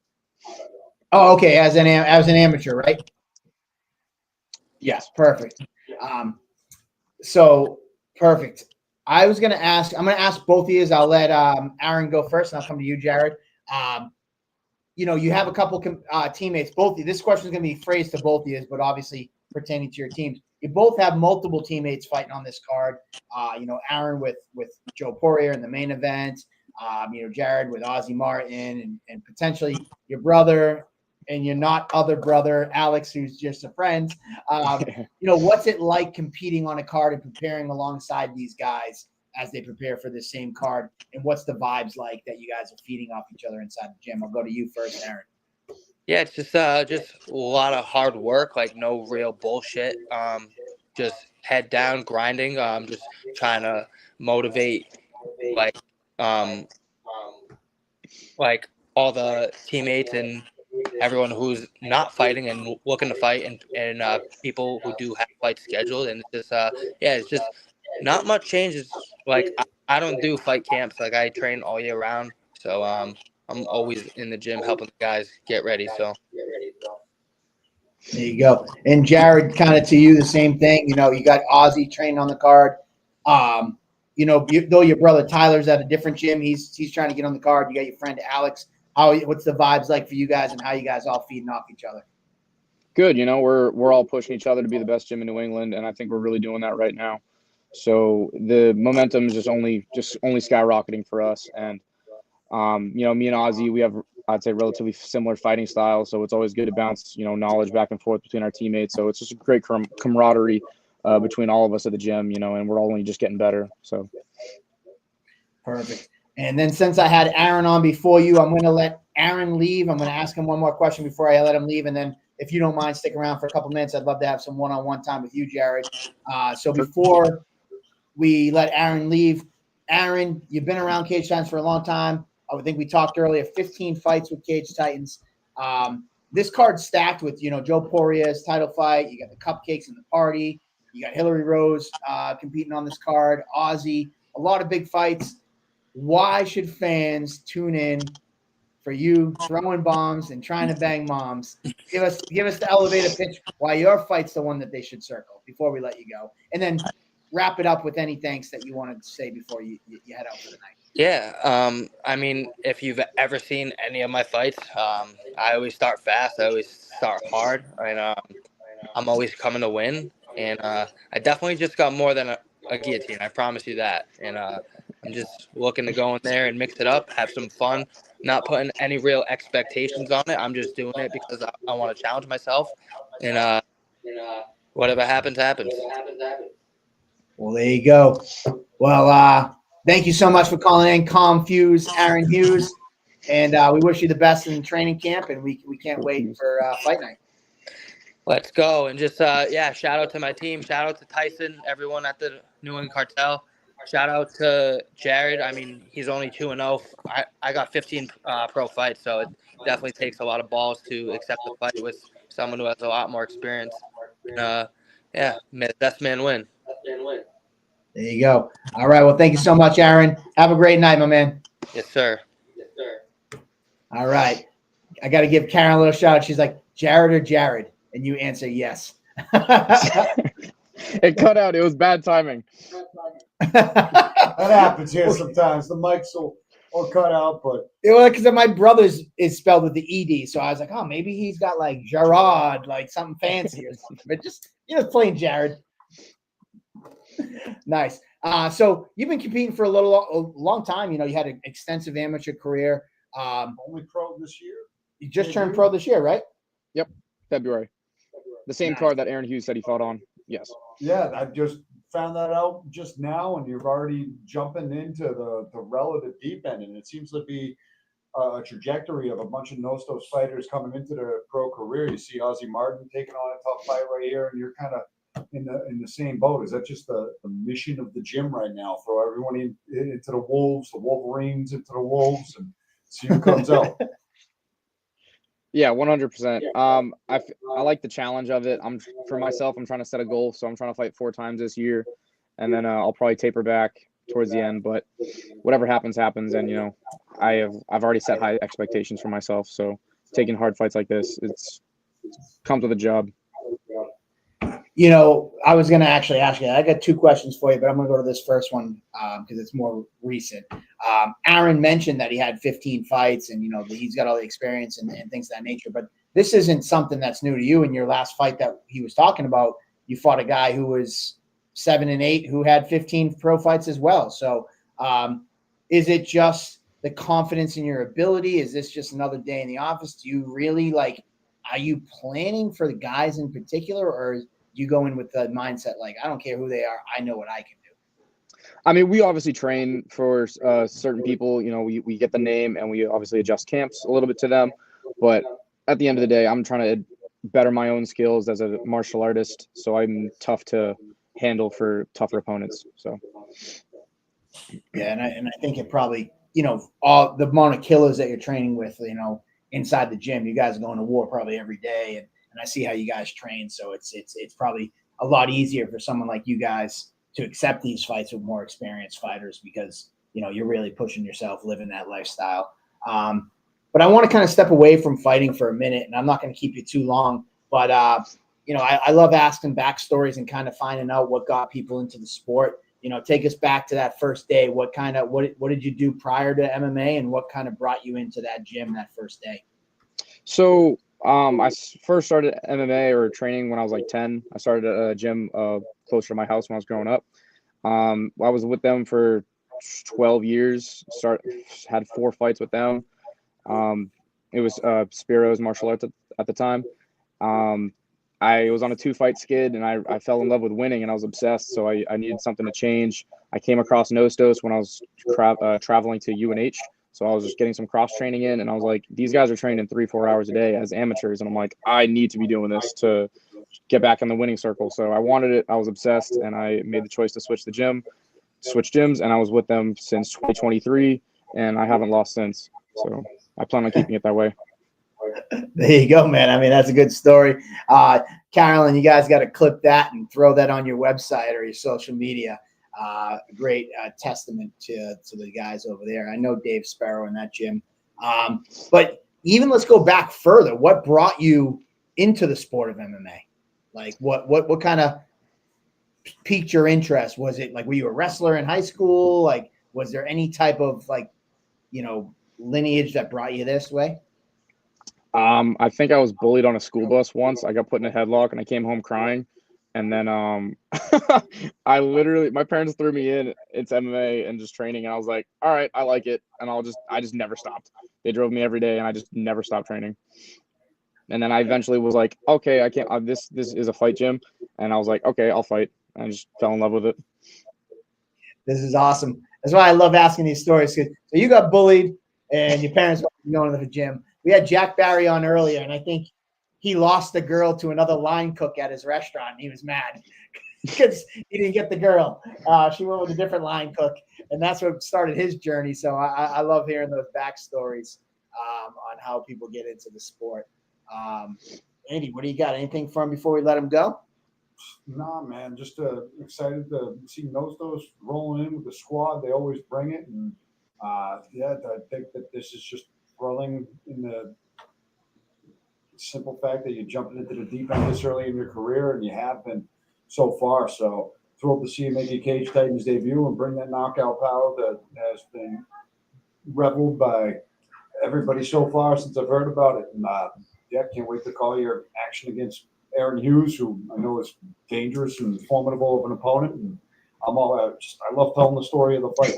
Oh, okay. As an amateur, right? Yes, perfect. So perfect. I'm going to ask both of you. I'll let Aaron go first, and I'll come to you, Jared. You have a couple teammates. Both of you. This question is going to be phrased to both of you, but obviously pertaining to your teams. You both have multiple teammates fighting on this card. Aaron with Joe Poirier in the main event. Jared with Ozzy Martin and potentially your brother and your not other brother, Alex, who's just a friend. What's it like competing on a card and preparing alongside these guys as they prepare for the same card? And what's the vibes like that you guys are feeding off each other inside the gym? I'll go to you first, Aaron. Yeah, it's just a lot of hard work, like no real bullshit. Just head down, grinding. Just trying to motivate, like all the teammates and everyone who's not fighting and looking to fight, and people who do have fights scheduled. And it's just it's just not much changes. Like I don't do fight camps. Like I train all year round, so I'm always in the gym helping the guys get ready. So there you go. And Jared, kind of to you, the same thing. You got Ozzy training on the card. Though your brother Tyler's at a different gym, he's trying to get on the card. You got your friend Alex. What's the vibes like for you guys, and how you guys all feeding off each other? Good. We're all pushing each other to be the best gym in New England, and I think we're really doing that right now. So the momentum is just only skyrocketing for us. And me and Ozzy, we have, I'd say, relatively similar fighting styles. So it's always good to bounce, knowledge back and forth between our teammates. So it's just a great camaraderie between all of us at the gym, and we're all only just getting better. So perfect. And then since I had Aaron on before you, I'm going to let Aaron leave. I'm going to ask him one more question before I let him leave. And then if you don't mind sticking around for a couple minutes, I'd love to have some one-on-one time with you, Jared. So before we let Aaron leave, Aaron, you've been around Cage Titans for a long time. I think we talked earlier, 15 fights with Cage Titans. This card's stacked with, Joe Poirier's title fight. You got the cupcakes and the party. You got Hillary Rose competing on this card. Ozzy, a lot of big fights. Why should fans tune in for you throwing bombs and trying to bang moms? Give us the elevator pitch why your fight's the one that they should circle before we let you go. And then wrap it up with any thanks that you wanted to say before you head out for the night. Yeah, I mean, if you've ever seen any of my fights, I always start fast. I always start hard, and I'm always coming to win. And I definitely just got more than a guillotine. I promise you that. And I'm just looking to go in there and mix it up, have some fun, not putting any real expectations on it. I'm just doing it because I want to challenge myself. And whatever happens, happens. Well, there you go. Well, thank you so much for calling in, Confused Aaron Hughes. And we wish you the best in training camp, and we can't wait for fight night. Let's go. And just, shout out to my team. Shout out to Tyson, everyone at the New England Cartel. Shout out to Jared. I mean, he's only 2-0. I got 15 pro fights, so it definitely takes a lot of balls to accept the fight with someone who has a lot more experience. Best man win. There you go. All right. Well, thank you so much, Aaron. Have a great night, my man. Yes, sir. All right. I got to give Karen a little shout out. She's like, Jared or Jared? And you answer yes. It cut out. It was bad timing. That happens here sometimes. The mics will cut out, but because my brother's is spelled with the ED, so I was like, oh, maybe he's got like Gerard, like something fancy or something. But just plain Jared. Nice. So you've been competing for a long time. You had an extensive amateur career. Only pro this year. You just turned pro this year, right? Yep, February. The same card that Aaron Hughes said he fought on. Yes. Yeah, I just found that out just now, and you're already jumping into the relative deep end, and it seems to be a trajectory of a bunch of no-stos fighters coming into their pro career. You see Ozzy Martin taking on a tough fight right here, and you're kind of in the same boat. Is that just the mission of the gym right now? Throw everyone into the Wolves, the Wolverines into the Wolves, and see who comes out. Yeah, 100%. I like the challenge of it. For myself, I'm trying to set a goal, so I'm trying to fight 4 times this year, and then I'll probably taper back towards the end. But whatever happens, happens. And I've already set high expectations for myself. So taking hard fights like this, it's comes with a job. I was going to actually ask you, I got 2 questions for you, but I'm going to go to this first one because it's more recent. Aaron mentioned that he had 15 fights and, he's got all the experience and things of that nature. But this isn't something that's new to you. In your last fight that he was talking about, you fought a guy who was 7-8 who had 15 pro fights as well. So is it just the confidence in your ability? Is this just another day in the office? Do you really are you planning for the guys in particular, or you go in with the mindset like, I don't care who they are, I know what I can do? I mean, we obviously train for certain people. We get the name and we obviously adjust camps a little bit to them. But at the end of the day, I'm trying to better my own skills as a martial artist, so I'm tough to handle for tougher opponents. So yeah, and I think it probably all the amount of killers that you're training with, inside the gym, you guys are going to war probably every day, and I see how you guys train, so it's probably a lot easier for someone like you guys to accept these fights with more experienced fighters because you're really pushing yourself, living that lifestyle. But I want to kind of step away from fighting for a minute, and I'm not going to keep you too long. But I love asking backstories and kind of finding out what got people into the sport. Take us back to that first day. What did you do prior to MMA, and what kind of brought you into that gym that first day? So I first started MMA or training when I was like 10. I started at a gym closer to my house when I was growing up. I was with them for 12 years. Had 4 fights with them. It was Spiro's martial arts at the time. I was on a 2-fight skid, and I fell in love with winning, and I was obsessed. So I needed something to change. I came across no-stos when I was traveling to UNH. So I was just getting some cross training in, and I was like, these guys are training 3-4 hours a day as amateurs. And I'm like, I need to be doing this to get back in the winning circle. So I wanted it. I was obsessed, and I made the choice to switch gyms, and I was with them since 2023, and I haven't lost since. So I plan on keeping it that way. There you go, man. I mean, that's a good story. Carolyn, you guys got to clip that and throw that on your website or your social media. Great testament to the guys over there. I know Dave Sparrow in that gym. But even let's go back further. What brought you into the sport of MMA? Like what kind of piqued your interest? Was it like, were you a wrestler in high school? Like, was there any type of lineage that brought you this way? I think I was bullied on a school bus once. I got put in a headlock and I came home crying. And then my parents threw me into MMA and just training, and I was like, all right, I like it. And I just never stopped. They drove me every day and I just never stopped training. And then I eventually was like, okay, I can't, this is a fight gym. And I was like, okay, I'll fight. And I just fell in love with it. This is awesome. That's why I love asking these stories. So you got bullied and your parents were going to the gym. We had Jack Barry on earlier, and I think he lost the girl to another line cook at his restaurant. And he was mad because he didn't get the girl. She went with a different line cook, and that's what started his journey. So I love hearing those backstories on how people get into the sport. Andy, what do you got? Anything for him before we let him go? Nah, man, just excited to see no-stos rolling in with the squad. They always bring it, and I think that this is just thrilling in the simple fact that you're jumping into the deep end this early in your career, and you have been so far. So thrilled to see you make your Cage Titans debut and bring that knockout power that has been reveled by everybody so far since I've heard about it. And can't wait to call your action against Aaron Hughes, who I know is dangerous and formidable of an opponent. And I love telling the story of the fight.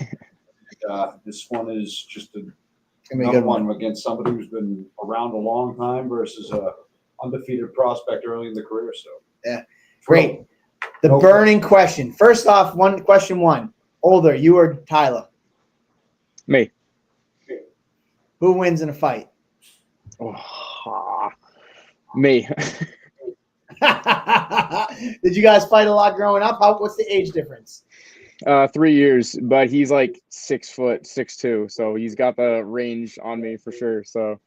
This one is just another one against somebody who's been around a long time versus a undefeated prospect early in the career. So yeah, great. The No burning question. First off, question one. Older, you or Tyler? Me. Who wins in a fight? Oh, me. Did you guys fight a lot growing up? What's the age difference? 3 years, but he's like 6 foot, 6'2", so he's got the range on me for sure. So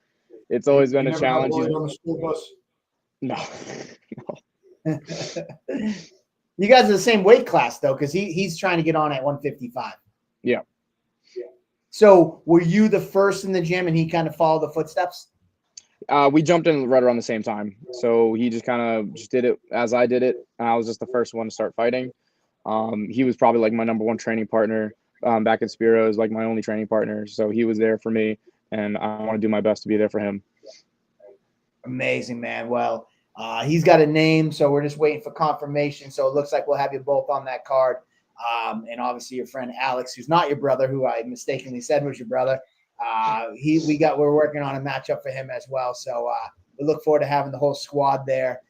it's always been You a never got challenge. bullied on the school bus? No. You guys are the same weight class though, because he's trying to get on at 155. Yeah. So were you the first in the gym and he kind of followed the footsteps? We jumped in right around the same time. So he just kind of just did it as I did it. And I was just the first one to start fighting. He was probably like my number one training partner back at Spiro's, like my only training partner. So he was there for me, and I want to do my best to be there for him. Amazing, man. Well, he's got a name, so we're just waiting for confirmation. So it looks like we'll have you both on that card. And obviously your friend Alex, who's not your brother, who I mistakenly said was your brother. We're working on a matchup for him as well. So we look forward to having the whole squad there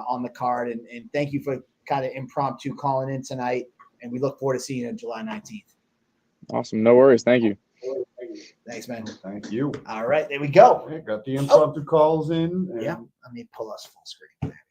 on the card. And thank you for kind of impromptu calling in tonight. And we look forward to seeing you on July 19th. Awesome. No worries. Thank you. Thanks, man. Thank you. All right, there we go. Okay, got the impromptu calls in. And Yeah, let me pull us full screen. There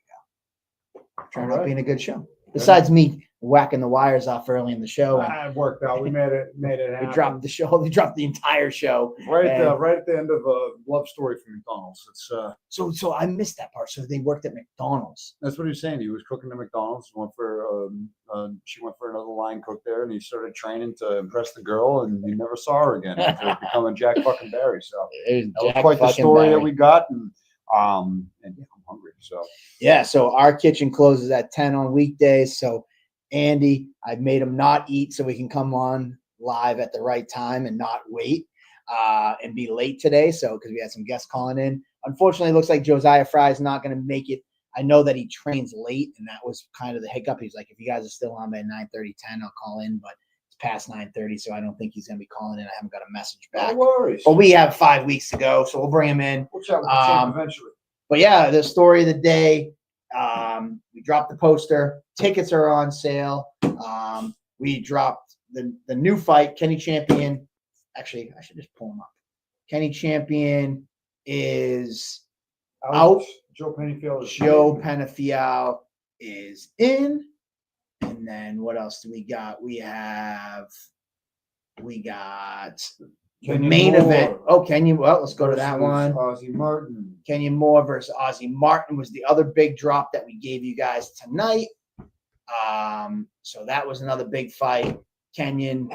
we go. Trying All out right. being a good show. Besides me whacking the wires off early in the show, and It worked out. We made it happen. we dropped the show. We dropped the entire show. right and- at the end of a love story from McDonald's. It's So I missed that part. So they worked at McDonald's. that's what he was saying. He was cooking at McDonald's. She went for another line cook there, and he started training to impress the girl, and he never saw her again until becoming Jack fucking Barry. So that was quite the story that we got, and yeah, I'm hungry. So Yeah. So our kitchen closes at 10 on weekdays. So Andy, I've made him not eat so we can come on live at the right time and not wait and be late today. So because we had some guests calling in. Unfortunately, it looks like Joziah Fry is not going to make it. I know that he trains late, and that was kind of the hiccup. He's like, if you guys are still on by 9:30, 10, I'll call in, but it's past 9:30, so I don't think he's going to be calling in. I haven't got a message back. no worries. But we have 5 weeks to go, so we'll bring him in. We'll chat with the champ eventually. But yeah, the story of the day, we dropped the poster. Tickets are on sale. We dropped the new fight, Kenny Champion. Actually, I should just pull him up. Kenny Champion is out. Joe Pennyfield. Joe Penafiel is in. And then what else do we got? We got the Kenyon main Moore event. Oh, Kenyon. Well, let's go to that versus one. Ozzy Martin. Kenyon Moore versus Ozzy Martin was the other big drop that we gave you guys tonight. So that was another big fight. Kenyon,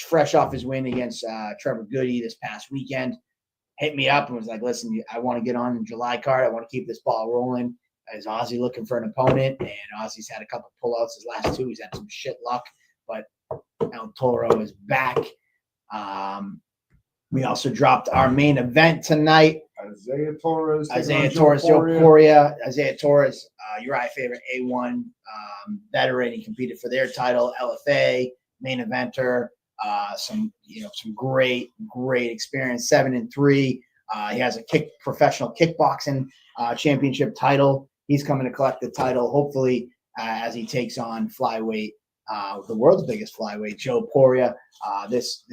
fresh off his win against Trevor Goody this past weekend, hit me up and was like, listen, I want to get on the July card. I want to keep this ball rolling. Is Ozzy looking for an opponent? And Ozzy's had a couple pullouts his last two. He's had some shit luck, but El Toro is back. We also dropped our main event tonight. Isaiah Torres. Joe Poria. Isaiah Torres, Uriah favorite A1 veteran. He competed for their title, LFA, main eventer. Some great experience. 7-3. He has a professional kickboxing championship title. He's coming to collect the title, hopefully, as he takes on flyweight, the world's biggest flyweight, Joe Poria. This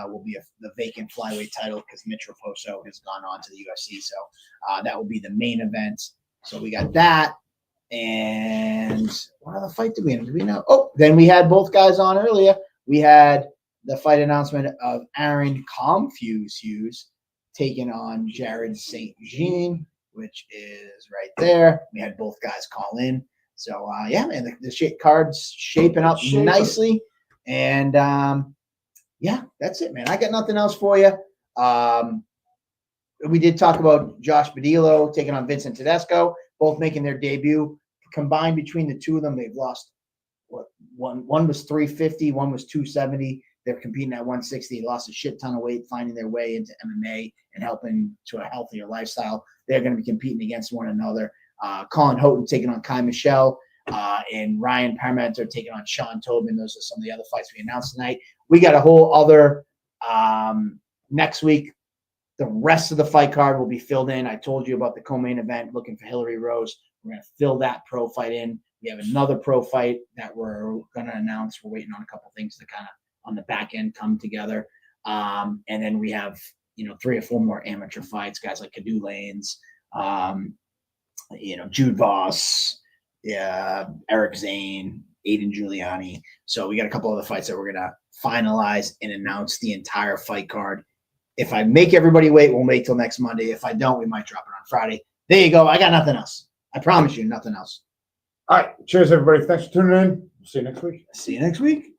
will be the vacant flyweight title because Mitch Raposo has gone on to the UFC. So that will be the main event. So we got that. And what other fight did we have? Do we know? Oh, then we had both guys on earlier. We had the fight announcement of Aaron Comfuse Hughes taking on Jared St. Jean, which is right there. We had both guys call in. So, yeah, man, the card's shaping up nicely. And, yeah, that's it, man. I got nothing else for you. We did talk about Josh Badillo taking on Vincent Tedesco, both making their debut. Combined between the two of them, they've lost one was 350, one was 270. They're competing at 160. They lost a shit ton of weight, finding their way into MMA and helping to a healthier lifestyle. They're going to be competing against one another. Colin Houghton taking on Kai Michelle, and Ryan Parmenter taking on Sean Tobin. Those are some of the other fights we announced tonight. We got a whole other next week. The rest of the fight card will be filled in. I told you about the co-main event, looking for Hillary Rose. We're going to fill that pro fight in. We have another pro fight that we're going to announce. We're waiting on a couple things to kind of on the back end come together. And then we have, 3 or 4 more amateur fights, guys like Kadu Lanes, Jude Voss, Eric Zane, Aiden Giuliani. So we got a couple other fights that we're going to finalize and announce the entire fight card. If I make everybody wait, we'll wait till next Monday. If I don't, we might drop it on Friday. There you go. I got nothing else. I promise you, nothing else. All right. Cheers, everybody. Thanks for tuning in. See you next week. See you next week.